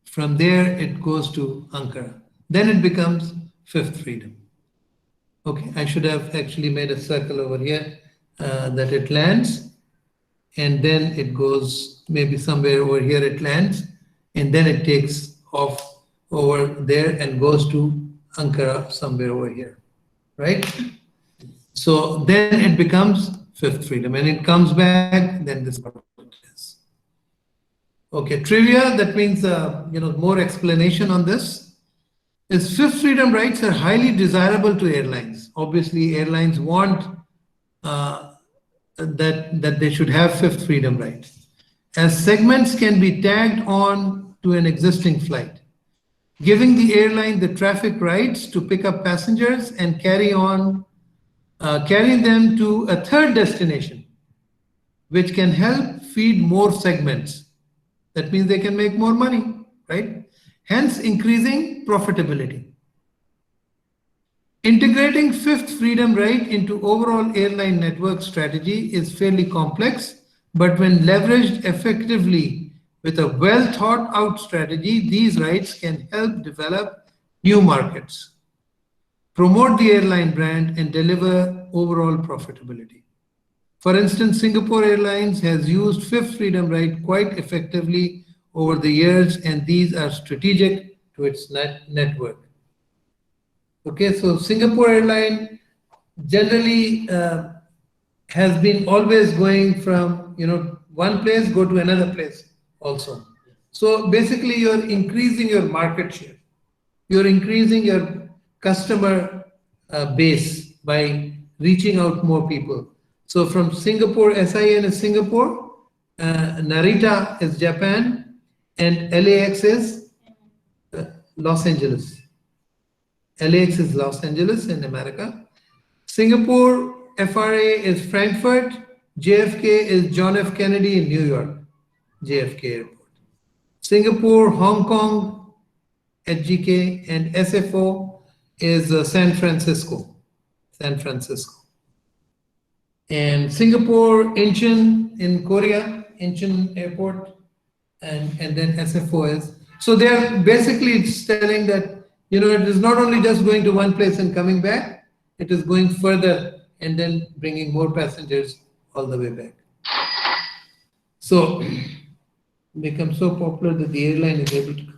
[SPEAKER 1] from there it goes to Ankara. Then it becomes fifth freedom. Okay, I should have actually made a circle over here that it lands, and then it goes maybe somewhere over here it lands, and then it takes off over there and goes to Ankara somewhere over here, right? So then it becomes fifth freedom, and it comes back, then this is what it is. Okay, trivia, that means more explanation on this. Is fifth freedom rights are highly desirable to airlines. Obviously, airlines want that they should have fifth freedom rights, as segments can be tagged on to an existing flight, giving the airline the traffic rights to pick up passengers and carry them to a third destination, which can help feed more segments. That means they can make more money, right? Hence, increasing profitability. Integrating fifth freedom right into overall airline network strategy is fairly complex, but when leveraged effectively with a well thought out strategy, these rights can help develop new markets, promote the airline brand, and deliver overall profitability. For instance, Singapore Airlines has used fifth freedom right quite effectively over the years, and these are strategic to its network. Okay, so Singapore Airline generally has been always going from one place go to another place also. So basically, you're increasing your market share. You're increasing your customer base by reaching out more people. So from Singapore, SIN is Singapore, Narita is Japan, and LAX is Los Angeles. LAX is Los Angeles in America. Singapore FRA is Frankfurt. JFK is John F. Kennedy in New York, JFK Airport. Singapore, Hong Kong, HGK, and SFO is San Francisco. And Singapore, Incheon in Korea, Incheon Airport, and then SFO is. So they're basically it's telling that it is not only just going to one place and coming back, it is going further and then bringing more passengers all the way back. So become so popular that the airline is able to put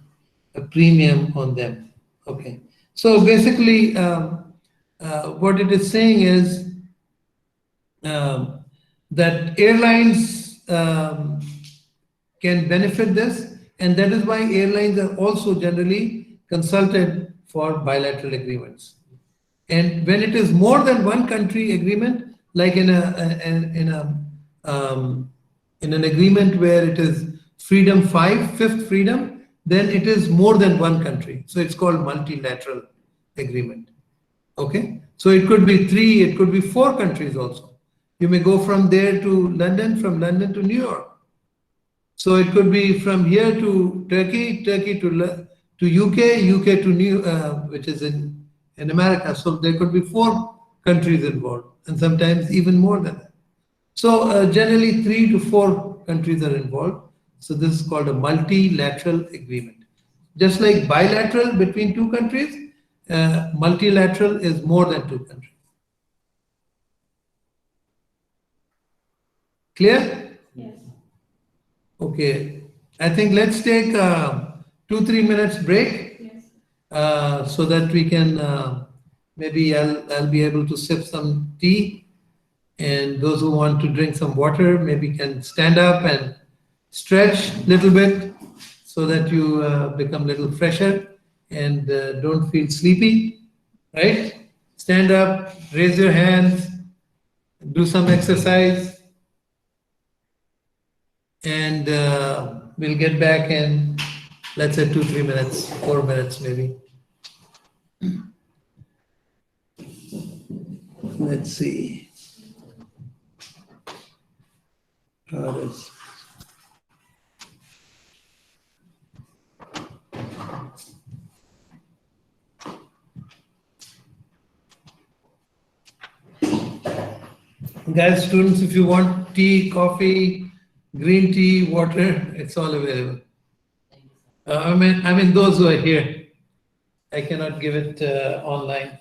[SPEAKER 1] a premium on them. Okay. So basically, what it is saying is that airlines can benefit this, and that is why airlines are also generally consulted for bilateral agreements. And when it is more than one country agreement, like in an agreement where it is freedom 5, fifth freedom, then it is more than one country. So it's called multilateral agreement. Okay, so it could be 3, it could be 4 countries also. You may go from there to London, from London to New York. So it could be from here to Turkey, Turkey to UK, UK to which is in America. So there could be 4 countries involved, and sometimes even more than that. So generally 3 to 4 countries are involved. So this is called a multilateral agreement. Just like bilateral between 2 countries, multilateral is more than 2 countries. Clear?
[SPEAKER 9] Yes.
[SPEAKER 1] Okay. I think let's take 2-3 minutes break.
[SPEAKER 9] Yes.
[SPEAKER 1] So that we can maybe I'll be able to sip some tea, and those who want to drink some water maybe can stand up and stretch a little bit. So so that you become a little fresher and don't feel sleepy, right? Stand up, raise your hands, do some exercise, and we'll get back in, let's say 2-3 minutes, 4 minutes maybe. Let's see. Guys, students, if you want tea, coffee, green tea, water, it's all available. I mean, those who are here. I cannot give it online.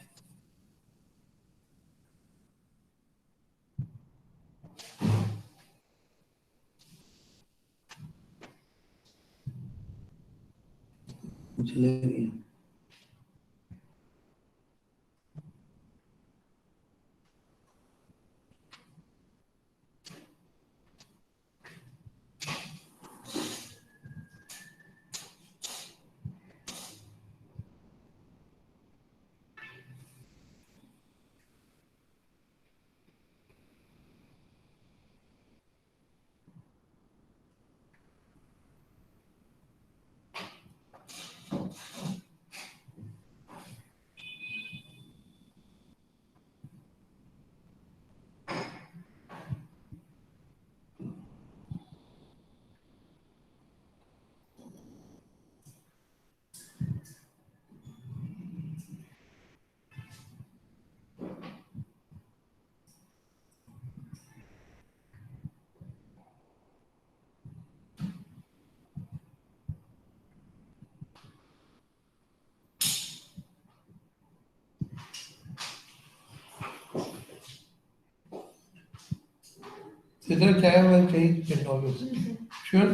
[SPEAKER 1] इधर चाय वाला चाहिए Sure.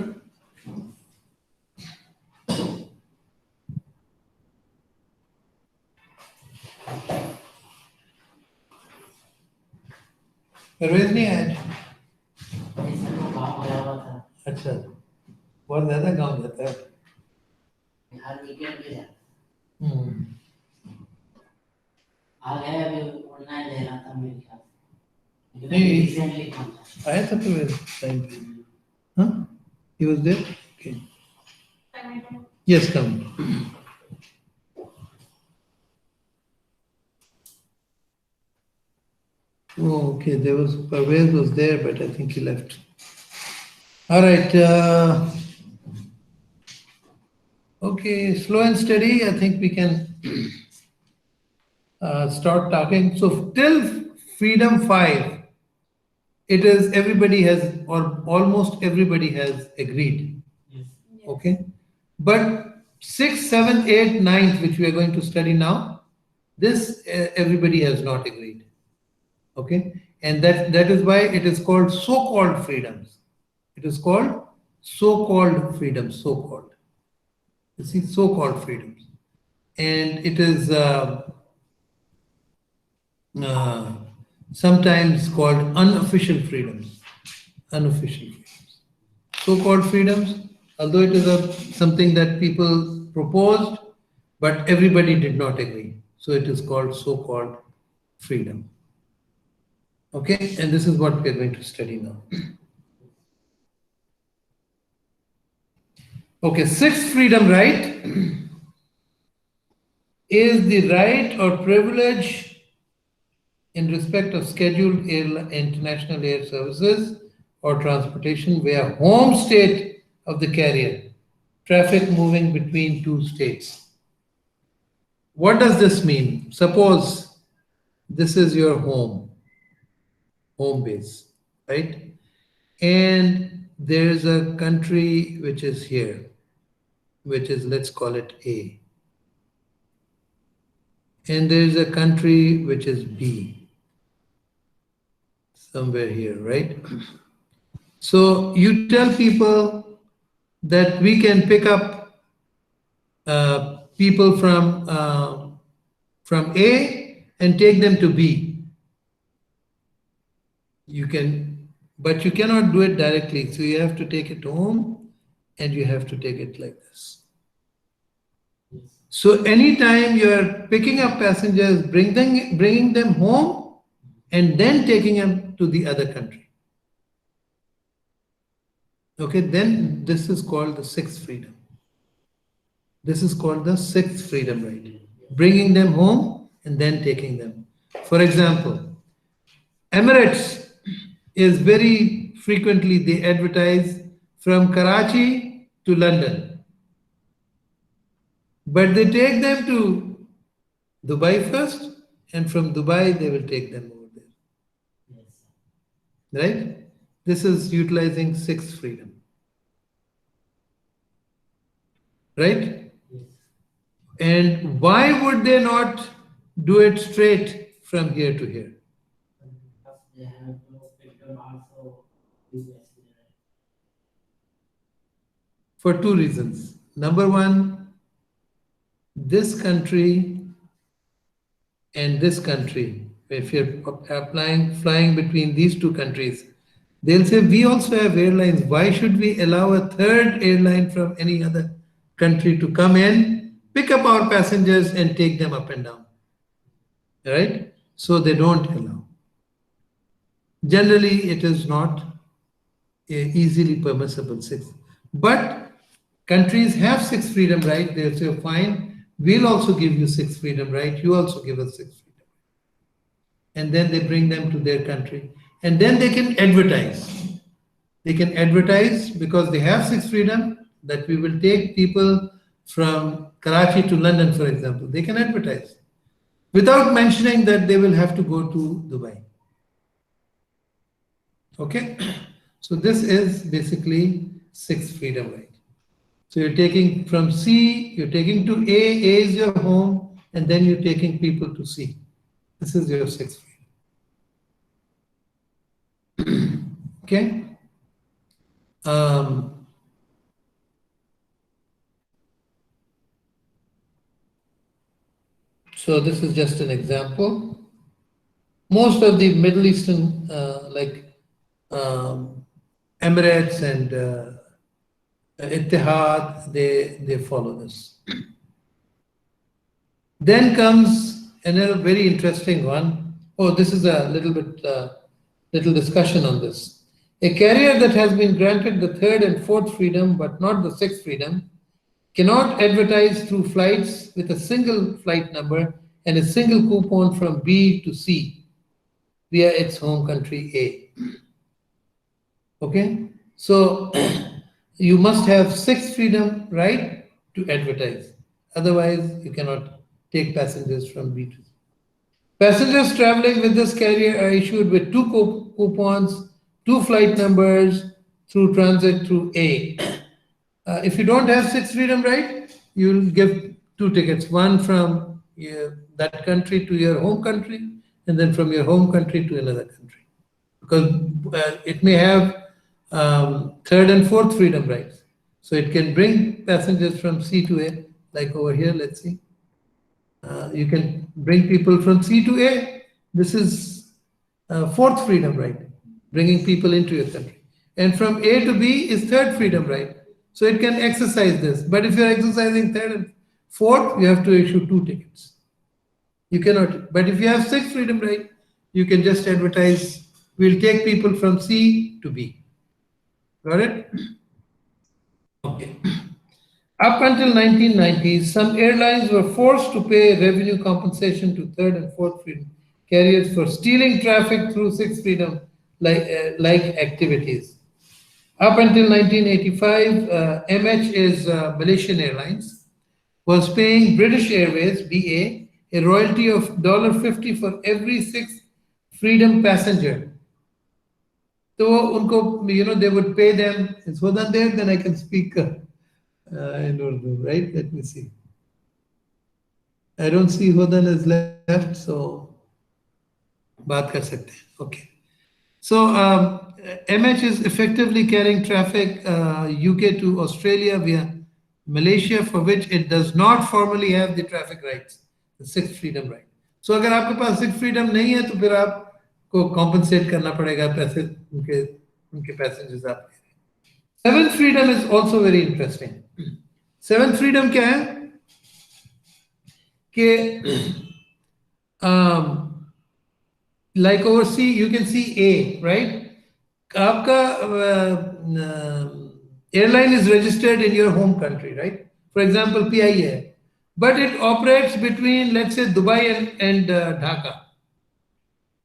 [SPEAKER 1] Parvez नहीं आया
[SPEAKER 6] गाँव गया हुआ था
[SPEAKER 1] अच्छा बहुत ज्यादा गाँव जाता है
[SPEAKER 6] हर वीकेंड पे जाता
[SPEAKER 1] हम्म
[SPEAKER 6] आ गया अभी ऑनलाइन ले रहा था मेरे ख्याल से
[SPEAKER 1] नहीं
[SPEAKER 6] रिसेंटली पहुंचा
[SPEAKER 1] आया था परवेज टाइम पे हाँ he was there okay yes come oh okay there was Pervez was there but I think he left all right okay slow and steady I think we can start talking so till freedom 5 it is everybody has or almost everybody has agreed okay but 6, 7, 8, 9 which we are going to study now this everybody has not agreed okay and that is why it is called so-called freedoms it is called so-called freedoms so-called you see so-called freedoms and it is sometimes called unofficial freedoms so-called freedoms although it is something that people proposed but everybody did not agree so it is called so-called freedom okay and this is what we are going to study now okay sixth freedom right is the right or privilege in respect of scheduled international air services or transportation via home state of the carrier, traffic moving between two states. What does this mean? Suppose this is your home base, right? And there's a country which is here, which is, let's call it A. And there's a country which is B, somewhere here, right? So you tell people that we can pick up people from A and take them to B. You can, but you cannot do it directly. So you have to take it home and you have to take it like this. So anytime you're picking up passengers, bringing them home, and then taking them to the other country. Okay, then this is called the sixth freedom. This is called the sixth freedom right. Bringing them home and then taking them. For example, Emirates is very frequently they advertise from Karachi to London. But they take them to Dubai first, and from Dubai they will take them over there. Right? This is utilizing sixth freedom. Right? And why would they not do it straight from here to here?
[SPEAKER 6] They have no freedom also.
[SPEAKER 1] For two reasons. Number one, this country and this country, if you're flying between these two countries, they'll say, we also have airlines. Why should we allow a third airline from any other country to come in, pick up our passengers and take them up and down? Right? So they don't allow. Generally, it is not easily permissible sixth. But countries have sixth freedom right. They'll say, fine, we'll also give you sixth freedom right. You also give us sixth freedom. And then they bring them to their country. And then they can advertise. They can advertise because they have sixth freedom that we will take people from Karachi to London, for example. They can advertise without mentioning that they will have to go to Dubai. Okay? So this is basically sixth freedom right. So you're taking from C, you're taking to A is your home, and then you're taking people to C. This is your sixth freedom. Okay? So this is just an example. Most of the Middle Eastern, Emirates and Ittihad, they follow this. Then comes another very interesting one. Oh, this is a little discussion on this. A carrier that has been granted the third and fourth freedom, but not the sixth freedom, cannot advertise through flights with a single flight number and a single coupon from B to C via its home country A. Okay? So you must have sixth freedom right to advertise. Otherwise, you cannot take passengers from B to C. Passengers traveling with this carrier are issued with two coupons, two flight numbers through transit through A. If you don't have sixth freedom right, you'll give two tickets, one from that country to your home country, and then from your home country to another country. Because it may have third and fourth freedom rights. So it can bring passengers from C to A, like over here, let's see. You can bring people from C to A. This is fourth freedom right, bringing people into your country. And from A to B is third freedom right. So it can exercise this. But if you're exercising third and fourth, you have to issue two tickets. You cannot. But if you have sixth freedom right, you can just advertise, we'll take people from C to B. Got it? Okay. Up until 1990s, some airlines were forced to pay revenue compensation to third and fourth freedom carriers for stealing traffic through sixth freedom like activities. Up until 1985, MH is Malaysian Airlines, was paying British Airways, BA, a royalty of $50 for every sixth freedom passenger. So, unko, they would pay them. Is Hodan there? Then I can speak in Urdu, right? Let me see. I don't see Hodan is left, so baat kar sakte hain. Okay. So MH is effectively carrying traffic UK to Australia via Malaysia, for which it does not formally have the traffic rights, the sixth freedom right. So अगर आपके पास sixth freedom नहीं है, तो फिर आपको compensate करना पड़ेगा पैसे उनके passengers आप. Seventh freedom is also very interesting. Seventh freedom क्या है कि like overseas you can see A, right? आपका airline is registered in your home country, right? For example, PIA, but it operates between, let's say, Dubai and Dhaka.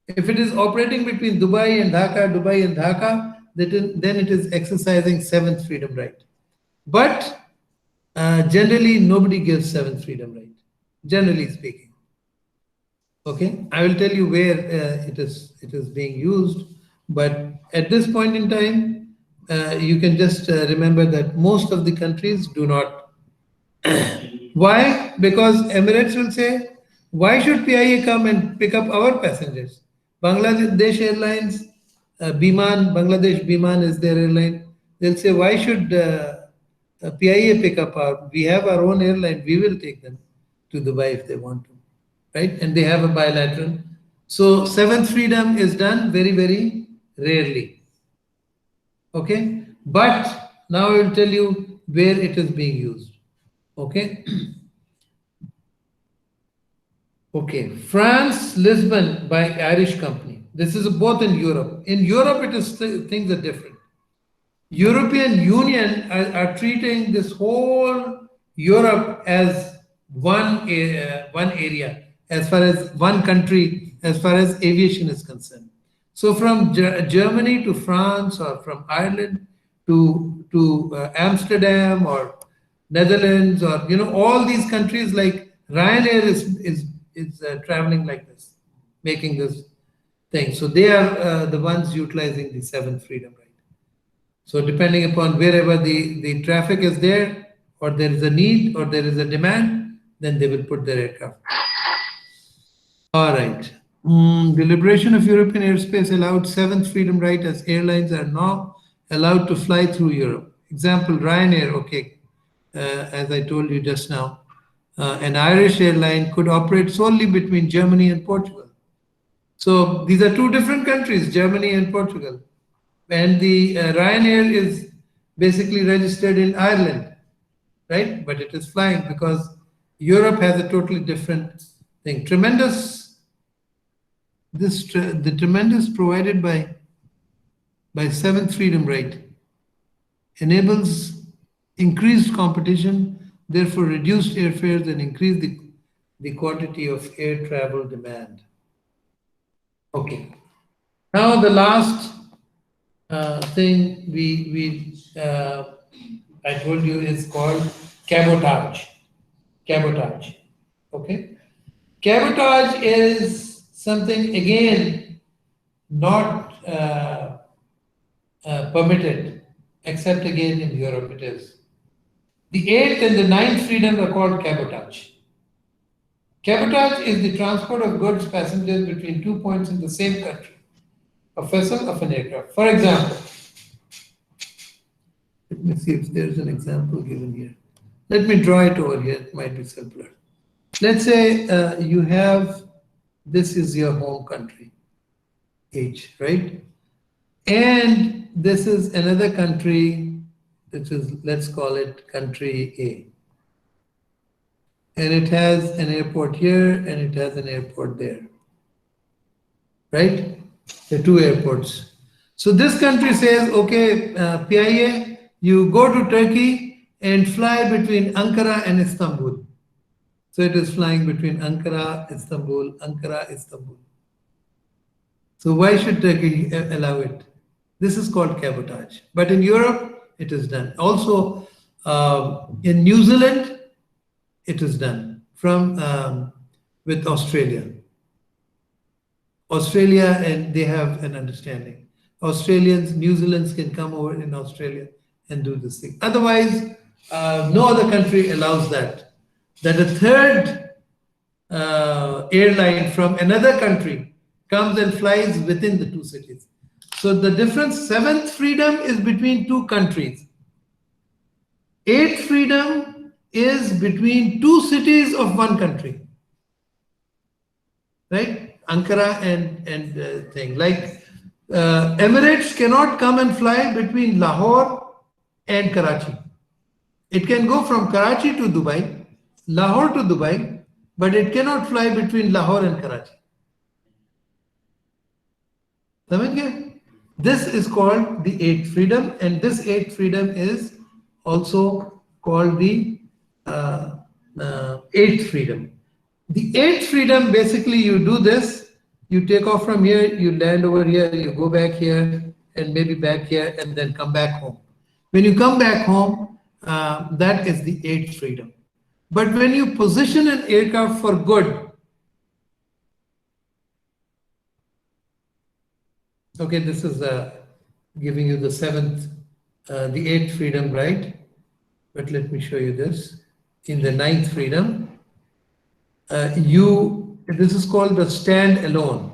[SPEAKER 1] If it is operating between Dubai and Dhaka, then it is exercising seventh freedom right. But generally, nobody gives seventh freedom right, generally speaking. Okay, I will tell you where it is being used, but at this point in time, you can just remember that most of the countries do not. Why? Because Emirates will say, why should PIA come and pick up our passengers? Bangladesh Airlines, Bangladesh Biman is their airline. They'll say, why should PIA pick up we have our own airline, we will take them to Dubai if they want to, right? And they have a bilateral. So seventh freedom is done very, very rarely. Okay, but now I will tell you where it is being used. Okay. Okay, France, Lisbon by Irish company. This is both in Europe. In Europe, things are different. European Union are treating this whole Europe as one area, as far as one country, as far as aviation is concerned. So from Germany to France, or from Ireland to Amsterdam or Netherlands, or all these countries, like Ryanair is traveling like this, making this thing. So they are the ones utilizing the seventh freedom right. So depending upon wherever the traffic is there, or there is a need, or there is a demand, then they will put their aircraft. All right. The liberation of European airspace allowed seventh freedom right, as airlines are now allowed to fly through Europe. Example, Ryanair, okay, as I told you just now, an Irish airline could operate solely between Germany and Portugal. So these are two different countries, Germany and Portugal. And the Ryanair is basically registered in Ireland, right? But it is flying because Europe has a totally different thing. The tremendous provided by seventh freedom right enables increased competition, therefore reduced airfares and increase the quantity of air travel demand. Okay. Now the last thing I told you is called cabotage. Cabotage. Okay. Cabotage is something again not permitted, except again in Europe it is. The eighth and the ninth freedom are called cabotage. Cabotage is the transport of goods, passengers between 2 points in the same country, a vessel of an aircraft. For example, let me see if there's an example given here. Let me draw it over here, it might be simpler. Let's say you have, this is your home country, H, right? And this is another country, which is, let's call it country A. And it has an airport here and it has an airport there, right? The two airports. So this country says, okay, PIA, you go to Turkey and fly between Ankara and Istanbul. So it is flying between Ankara, Istanbul, Ankara, Istanbul. So why should Turkey allow it? This is called cabotage. But in Europe, it is done. Also, in New Zealand, it is done with Australia. Australia, and they have an understanding. Australians, New Zealanders can come over in Australia and do this thing. Otherwise, no other country allows that. That a third airline from another country comes and flies within the two cities. So the difference, seventh freedom is between two countries. Eighth freedom is between two cities of one country. Right? Ankara and thing. Like Emirates cannot come and fly between Lahore and Karachi. It can go from Karachi to Dubai, Lahore to Dubai, but it cannot fly between Lahore and Karachi. समझ गए? This is called the eighth freedom, and this eighth freedom is also called the eighth freedom. The eighth freedom, basically you do this, you take off from here, you land over here, you go back here, and maybe back here, and then come back home. When you come back home, that is the eighth freedom. But when you position an aircraft for good, okay, this is giving you the seventh, the eighth freedom, right? But let me show you this. In the ninth freedom, this is called the stand alone.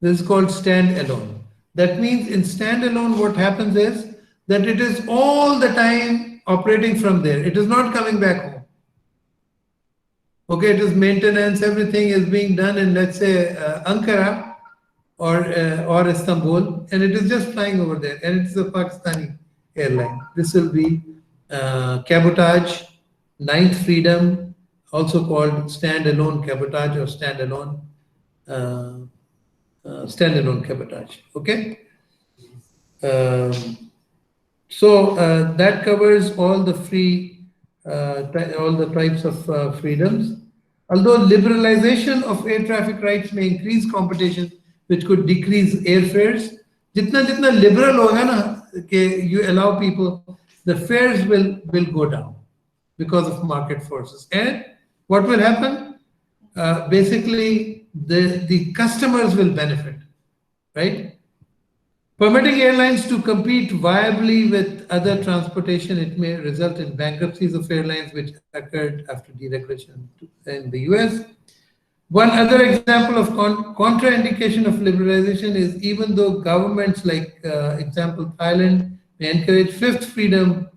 [SPEAKER 1] This is called stand alone. That means in stand alone, what happens is that it is all the time operating from there. It is not coming back home. Okay, it is maintenance, everything is being done in, let's say, Ankara or Istanbul, and it is just flying over there, and it is a Pakistani airline. This will be Cabotage, ninth freedom, also called standalone Cabotage or standalone Cabotage. Okay. So that covers all the all the types of freedoms. Although liberalization of air traffic rights may increase competition, which could decrease airfares, jitna liberal hoga na, you allow people, the fares will go down because of market forces. And what will happen? Basically, the customers will benefit, right? Permitting airlines to compete viably with other transportation, it may result in bankruptcies of airlines, which occurred after deregulation in the US. One other example of contraindication of liberalization is, even though governments like, example, Thailand may encourage fifth freedom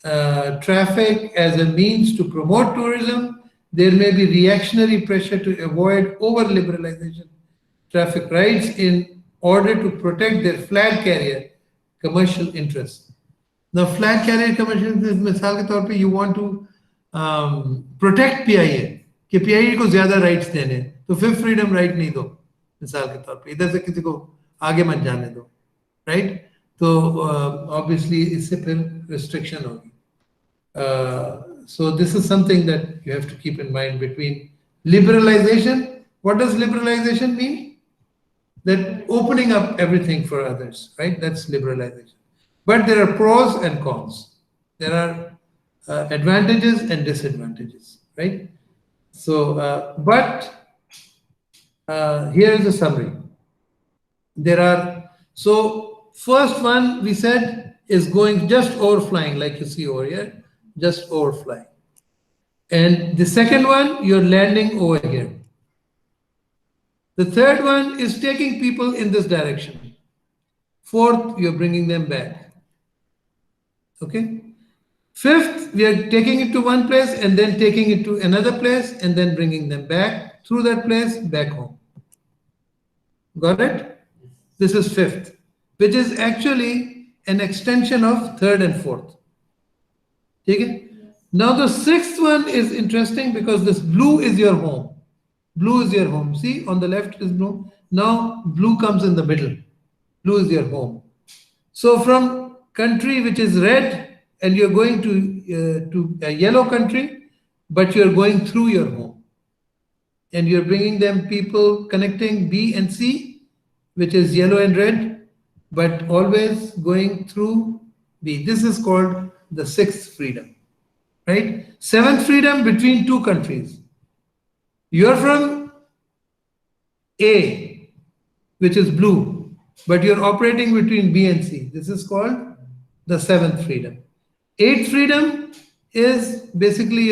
[SPEAKER 1] traffic as a means to promote tourism, there may be reactionary pressure to avoid over-liberalization traffic rights in order to protect their flag carrier commercial interests. Now, flag carrier commercial interests, misal ke taur pe, you want to protect PIA, कि PIA को ज़्यादा rights देने, तो fifth freedom right नहीं दो, मिसाल के तौर पे, इधर से किसी को आगे मत जाने दो, right? तो obviously इससे फिर restriction होगी. So this is something that you have to keep in mind between liberalization. What does liberalization mean? That opening up everything for others, right? That's liberalization. But there are pros and cons. There are advantages and disadvantages, right? So, here is a summary. So first one we said is going just overflying, like you see over here, just overflying. And the second one, you're landing over here. The third one is taking people in this direction. Fourth, you're bringing them back. Okay. Fifth, we are taking it to one place and then taking it to another place and then bringing them back through that place back home. Got it? This is fifth, which is actually an extension of third and fourth. Okay? Now the sixth one is interesting because this blue is your home. Blue is your home. See, on the left is blue. Now blue comes in the middle. Blue is your home. So from country which is red, and you're going to a yellow country, but you're going through your home. And you're bringing them people connecting B and C, which is yellow and red, but always going through B. This is called the sixth freedom, right? Seventh freedom, between two countries. You're from A, which is blue, but you're operating between B and C. This is called the seventh freedom. Eighth freedom is basically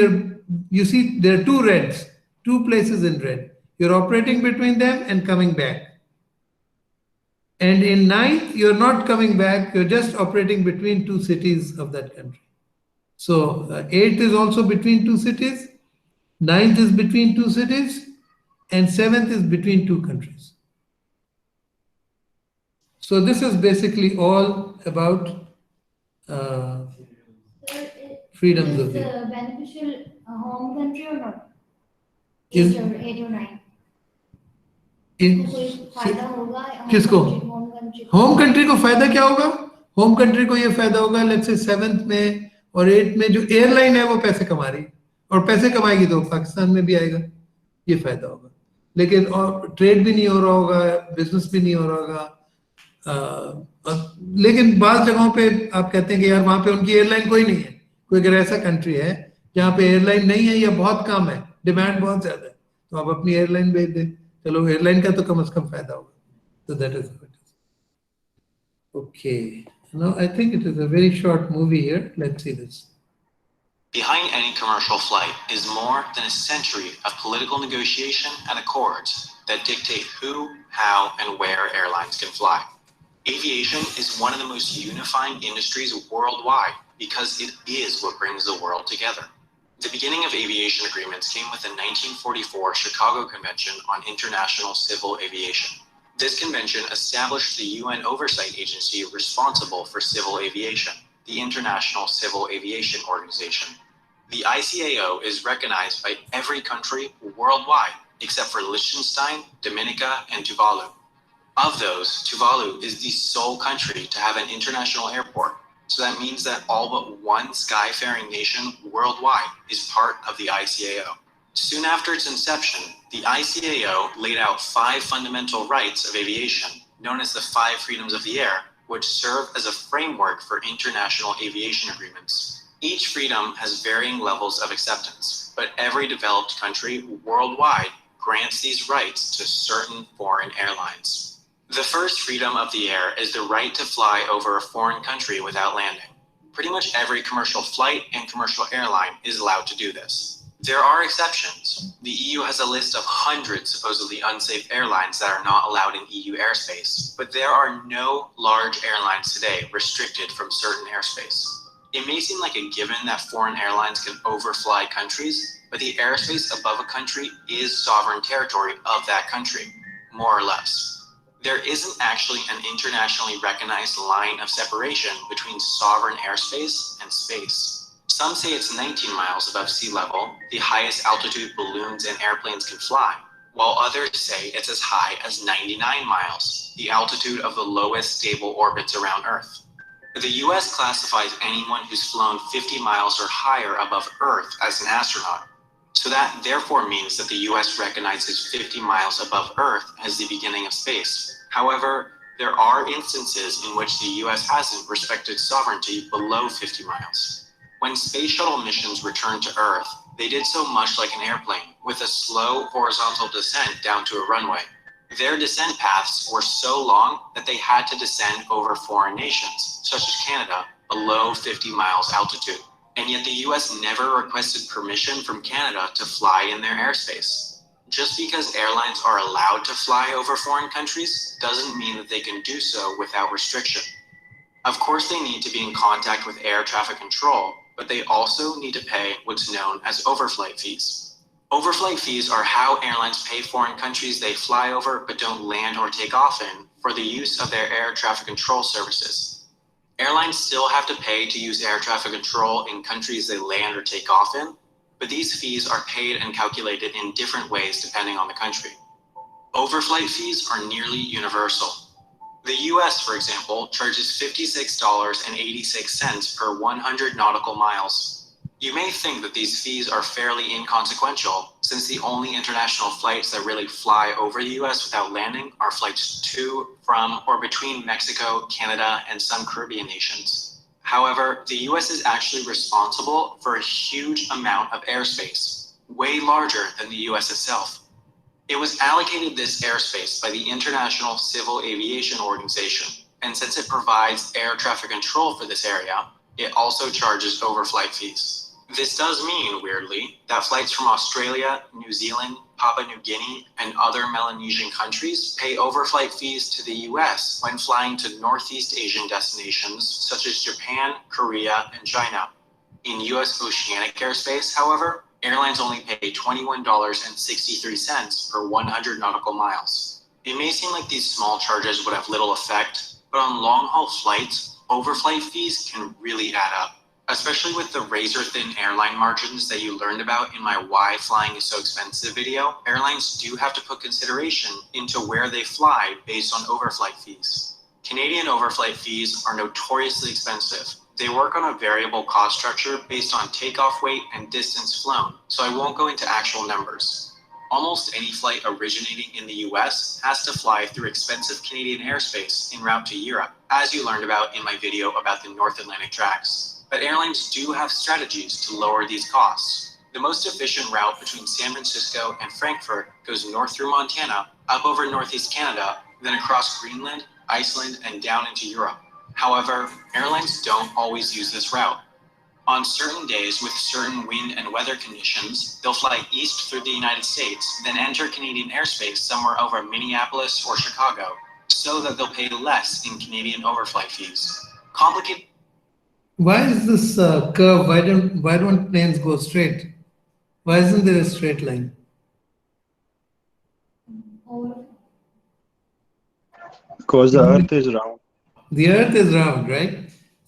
[SPEAKER 1] you see there are two reds, two places in red. You're operating between them and coming back. And in ninth, you're not coming back, you're just operating between two cities of that country. So eighth is also between two cities, ninth is between two cities, and seventh is between two countries. So this is basically all about freedoms
[SPEAKER 8] is
[SPEAKER 1] of the
[SPEAKER 8] beneficial home country or not?
[SPEAKER 1] Is-
[SPEAKER 8] 8 or 9.
[SPEAKER 1] इन-
[SPEAKER 8] कोई फायदा होगा
[SPEAKER 1] किसको?
[SPEAKER 8] Home country
[SPEAKER 1] home country को फायदा क्या होगा? Home country को ये फायदा होगा, लेट्स से 7th में और 8th में जो एयरलाइन है वो पैसे कमा रही, और पैसे कमाएगी तो पाकिस्तान में भी आएगा, ये फायदा होगा। लेकिन और ट्रेड भी नहीं हो रहा होगा, बिजनेस भी नहीं हो रहा होगा। लेकिन बात जगहों पे आप कहते हैं कि यार वहां पे उनकी एयरलाइन कोई नहीं है, कोई अगर ऐसा कंट्री है जहाँ पे एयरलाइन नहीं है या बहुत कम है, डिमांड बहुत ज्यादा है, तो आप अपनी एयरलाइन भेज दें, चलो एयरलाइन का तो कम से कम फायदा होगा। So that is what it is. Okay. Now I think it is a very short movie here. Let's see this.
[SPEAKER 10] Behind any commercial flight is more than a century of political negotiation and accords that dictate who, how, and where airlines can fly. Aviation is one of the most unifying industries worldwide because it is what brings the world together. The beginning of aviation agreements came with the 1944 Chicago Convention on International Civil Aviation. This convention established the UN oversight agency responsible for civil aviation, the International Civil Aviation Organization. The ICAO is recognized by every country worldwide except for Liechtenstein, Dominica, and Tuvalu. Of those, Tuvalu is the sole country to have an international airport, so that means that all but one skyfaring nation worldwide is part of the ICAO. Soon after its inception, the ICAO laid out 5 fundamental rights of aviation, known as the 5 freedoms of the air, which serve as a framework for international aviation agreements. Each freedom has varying levels of acceptance, but every developed country worldwide grants these rights to certain foreign airlines. The first freedom of the air is the right to fly over a foreign country without landing. Pretty much every commercial flight and commercial airline is allowed to do this. There are exceptions. The EU has a list of hundreds supposedly unsafe airlines that are not allowed in EU airspace, but there are no large airlines today restricted from certain airspace. It may seem like a given that foreign airlines can overfly countries, but the airspace above a country is sovereign territory of that country, more or less. There isn't actually an internationally recognized line of separation between sovereign airspace and space. Some say it's 19 miles above sea level, the highest altitude balloons and airplanes can fly, while others say it's as high as 99 miles, the altitude of the lowest stable orbits around Earth. The US classifies anyone who's flown 50 miles or higher above Earth as an astronaut. So that therefore means that the US recognizes 50 miles above Earth as the beginning of space. However, there are instances in which the US hasn't respected sovereignty below 50 miles. When space shuttle missions returned to Earth, they did so much like an airplane, with a slow horizontal descent down to a runway. Their descent paths were so long that they had to descend over foreign nations, such as Canada, below 50 miles altitude. And yet the US never requested permission from Canada to fly in their airspace. Just because airlines are allowed to fly over foreign countries doesn't mean that they can do so without restriction. Of course, they need to be in contact with air traffic control, but they also need to pay what's known as overflight fees. Overflight fees are how airlines pay foreign countries they fly over but don't land or take off in for the use of their air traffic control services. Airlines still have to pay to use air traffic control in countries they land or take off in, but these fees are paid and calculated in different ways depending on the country. Overflight fees are nearly universal. The US, for example, charges $56.86 per 100 nautical miles. You may think that these fees are fairly inconsequential, since the only international flights that really fly over the US without landing are flights to, from, or between Mexico, Canada, and some Caribbean nations. However, the US is actually responsible for a huge amount of airspace, way larger than the US itself. It was allocated this airspace by the International Civil Aviation Organization, and since it provides air traffic control for this area, it also charges overflight fees. This does mean, weirdly, that flights from Australia, New Zealand, Papua New Guinea, and other Melanesian countries pay overflight fees to the US when flying to Northeast Asian destinations such as Japan, Korea, and China. In US oceanic airspace, however, airlines only pay $21.63 per 100 nautical miles. It may seem like these small charges would have little effect, but on long-haul flights, overflight fees can really add up. Especially with the razor-thin airline margins that you learned about in my Why Flying is So Expensive video, airlines do have to put consideration into where they fly based on overflight fees. Canadian overflight fees are notoriously expensive. They work on a variable cost structure based on takeoff weight and distance flown, so I won't go into actual numbers. Almost any flight originating in the US has to fly through expensive Canadian airspace en route to Europe, as you learned about in my video about the North Atlantic tracks. But airlines do have strategies to lower these costs. The most efficient route between San Francisco and Frankfurt goes north through Montana, up over Northeast Canada, then across Greenland, Iceland, and down into Europe. However, airlines don't always use this route. On certain days with certain wind and weather conditions, they'll fly east through the United States, then enter Canadian airspace somewhere over Minneapolis or Chicago, so that they'll pay less in Canadian overflight fees. Complicated.
[SPEAKER 1] Why is this curve? Why don't planes go straight? Why isn't there a straight line?
[SPEAKER 2] Because the Earth is round.
[SPEAKER 1] The Earth is round, right?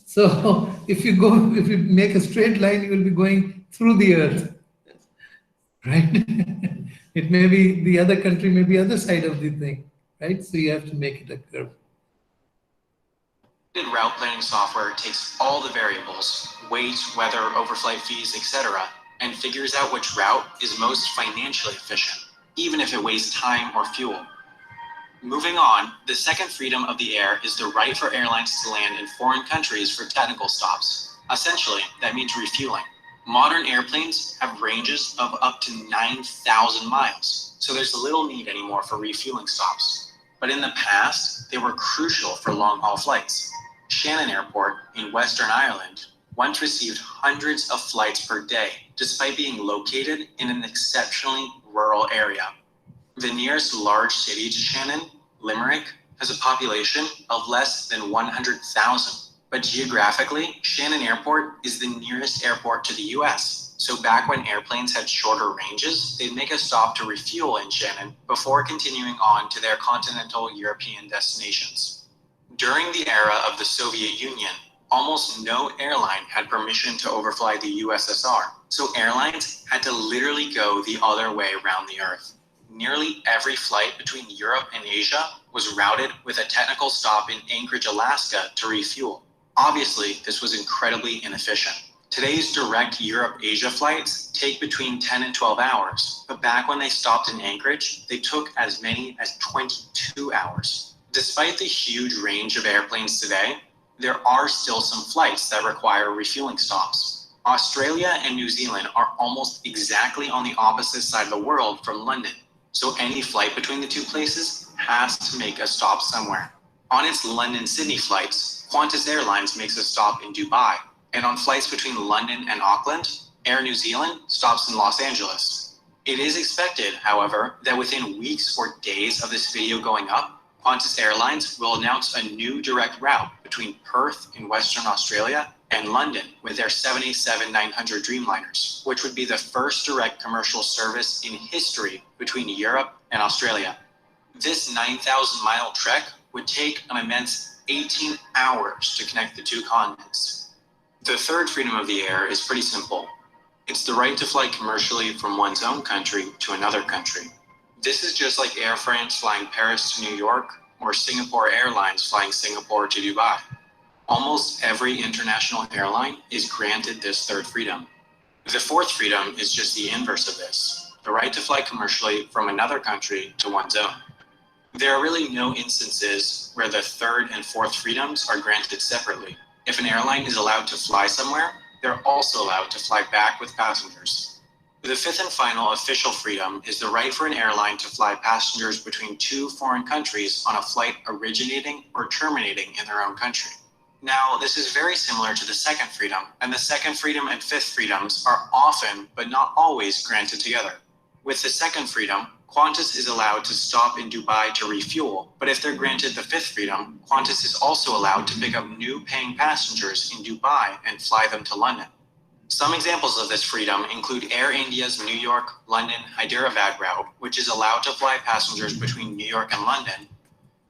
[SPEAKER 1] So if you make a straight line, you will be going through the Earth, right? It may be the other country, may be other side of the thing, right? So you have to make it a curve.
[SPEAKER 10] Route planning software takes all the variables, weight, weather, overflight fees, etc., and figures out which route is most financially efficient, even if it wastes time or fuel. Moving on, the second freedom of the air is the right for airlines to land in foreign countries for technical stops. Essentially, that means refueling. Modern airplanes have ranges of up to 9,000 miles, so there's little need anymore for refueling stops. But in the past, they were crucial for long-haul flights. Shannon Airport in Western Ireland once received hundreds of flights per day, despite being located in an exceptionally rural area. The nearest large city to Shannon, Limerick, has a population of less than 100,000. But geographically, Shannon Airport is the nearest airport to the US. So back when airplanes had shorter ranges, they'd make a stop to refuel in Shannon before continuing on to their continental European destinations. During the era of the Soviet Union, almost no airline had permission to overfly the USSR, so airlines had to literally go the other way around the Earth. Nearly every flight between Europe and Asia was routed with a technical stop in Anchorage, Alaska to refuel. Obviously, this was incredibly inefficient. Today's direct Europe-Asia flights take between 10 and 12 hours, but back when they stopped in Anchorage, they took as many as 22 hours. Despite the huge range of airplanes today, there are still some flights that require refueling stops. Australia and New Zealand are almost exactly on the opposite side of the world from London, so any flight between the two places has to make a stop somewhere. On its London-Sydney flights, Qantas Airlines makes a stop in Dubai, and on flights between London and Auckland, Air New Zealand stops in Los Angeles. It is expected, however, that within weeks or days of this video going up, Qantas Airlines will announce a new direct route between Perth in Western Australia and London with their 787-900 Dreamliners, which would be the first direct commercial service in history between Europe and Australia. This 9,000-mile trek would take an immense 18 hours to connect the two continents. The third freedom of the air is pretty simple. It's the right to fly commercially from one's own country to another country. This is just like Air France flying Paris to New York or Singapore Airlines flying Singapore to Dubai. Almost every international airline is granted this third freedom. The fourth freedom is just the inverse of this, the right to fly commercially from another country to one's own. There are really no instances where the third and fourth freedoms are granted separately. If an airline is allowed to fly somewhere, they're also allowed to fly back with passengers. The fifth and final official freedom is the right for an airline to fly passengers between two foreign countries on a flight originating or terminating in their own country. Now, this is very similar to the second freedom, and the second freedom and fifth freedoms are often, but not always, granted together. With the second freedom, Qantas is allowed to stop in Dubai to refuel, but if they're granted the fifth freedom, Qantas is also allowed to pick up new paying passengers in Dubai and fly them to London. Some examples of this freedom include Air India's New York, London, Hyderabad route, which is allowed to fly passengers between New York and London,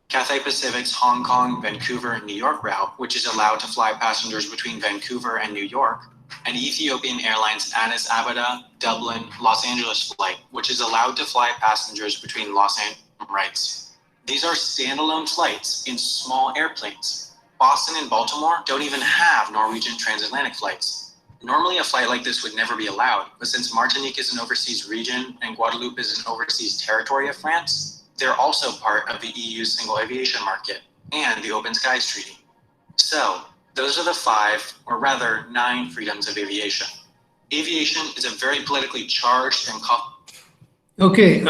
[SPEAKER 10] Cathay Pacific's Hong Kong, Vancouver, New York route, which is allowed to fly passengers between Vancouver and New York, and Ethiopian Airlines Addis Ababa, Dublin, Los Angeles flight, which is allowed to fly passengers between Los Angeles rights. These are standalone flights in small airplanes. Boston and Baltimore don't even have Norwegian transatlantic flights. Normally a flight like this would never be allowed, but since Martinique is an overseas region and Guadeloupe is an overseas territory of France, they're also part of the EU's single aviation market and the Open Skies Treaty. So, those are the 5, or rather 9 freedoms of aviation. Aviation is a very politically charged and
[SPEAKER 1] Okay,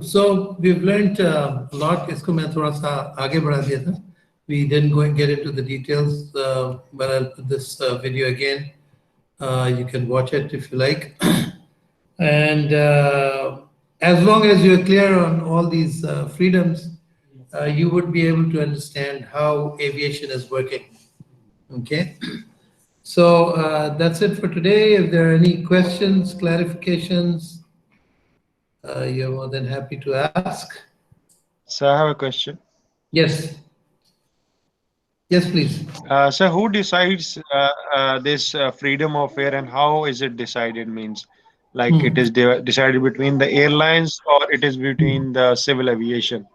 [SPEAKER 1] so we've learned a lot. इसको मैं थोड़ा सा आगे बढ़ा दिया था. We didn't go and get into the details, but I'll put this video again. You can watch it if you like. And as long as you're clear on all these freedoms, you would be able to understand how aviation is working. Okay, so that's it for today. If there are any questions, clarifications, you're more than happy to ask.
[SPEAKER 2] So I have a question.
[SPEAKER 1] Yes. Yes, please.
[SPEAKER 2] So who decides this freedom of air, and how is it decided? Means like it is decided between the airlines, or it is between the civil aviation?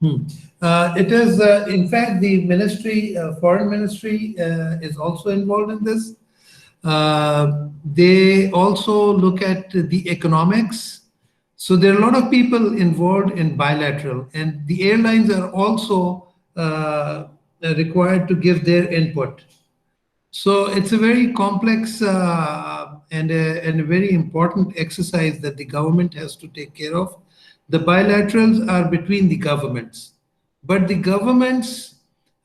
[SPEAKER 1] It is, in fact, the ministry, foreign ministry is also involved in this. They also look at the economics. So there are a lot of people involved in bilateral, and the airlines are also required to give their input. So it's a very complex and a very important exercise that the government has to take care of. The bilaterals are between the governments, but the government's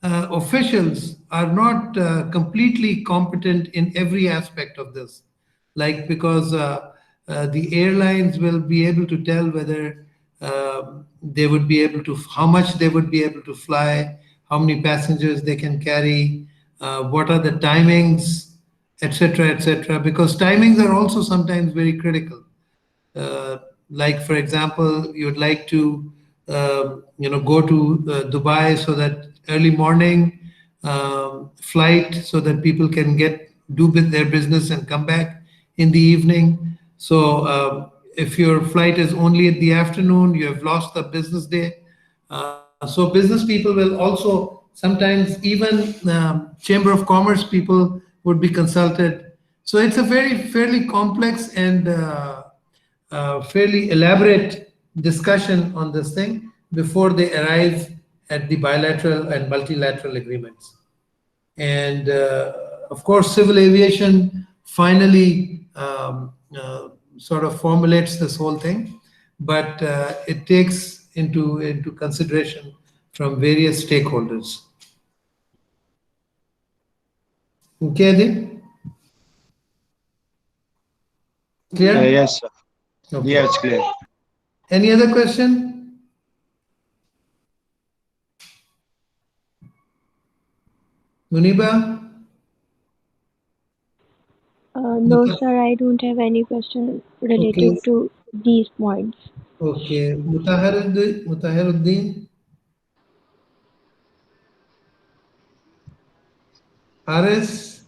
[SPEAKER 1] officials are not completely competent in every aspect of this. Like, because the airlines will be able to tell whether they would be able to, how much they would be able to fly, how many passengers they can carry, what are the timings, etc., because timings are also sometimes very critical. Like, for example, you'd like to go to Dubai, so that early morning flight, so that people can do their business and come back in the evening. So if your flight is only in the afternoon, you have lost the business day. So business people will also sometimes, even Chamber of Commerce people would be consulted. So it's a fairly complex and fairly elaborate discussion on this thing before they arrive at the bilateral and multilateral agreements. And of course, civil aviation finally sort of formulates this whole thing, but it takes into consideration from various stakeholders. Okay, Adil? Clear?
[SPEAKER 2] Yes, sir.
[SPEAKER 1] Okay.
[SPEAKER 2] Yeah, it's clear.
[SPEAKER 1] Any other question? Muniba?
[SPEAKER 3] No, sir, I don't have any question related to these points.
[SPEAKER 1] Okay. Mutahiruddin? Haris?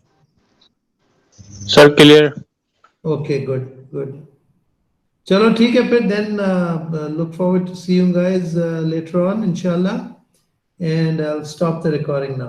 [SPEAKER 4] Sir, clear.
[SPEAKER 1] Okay, good. Chalo, theek hai phir, then look forward to see you guys later on, inshallah. And I'll stop the recording now.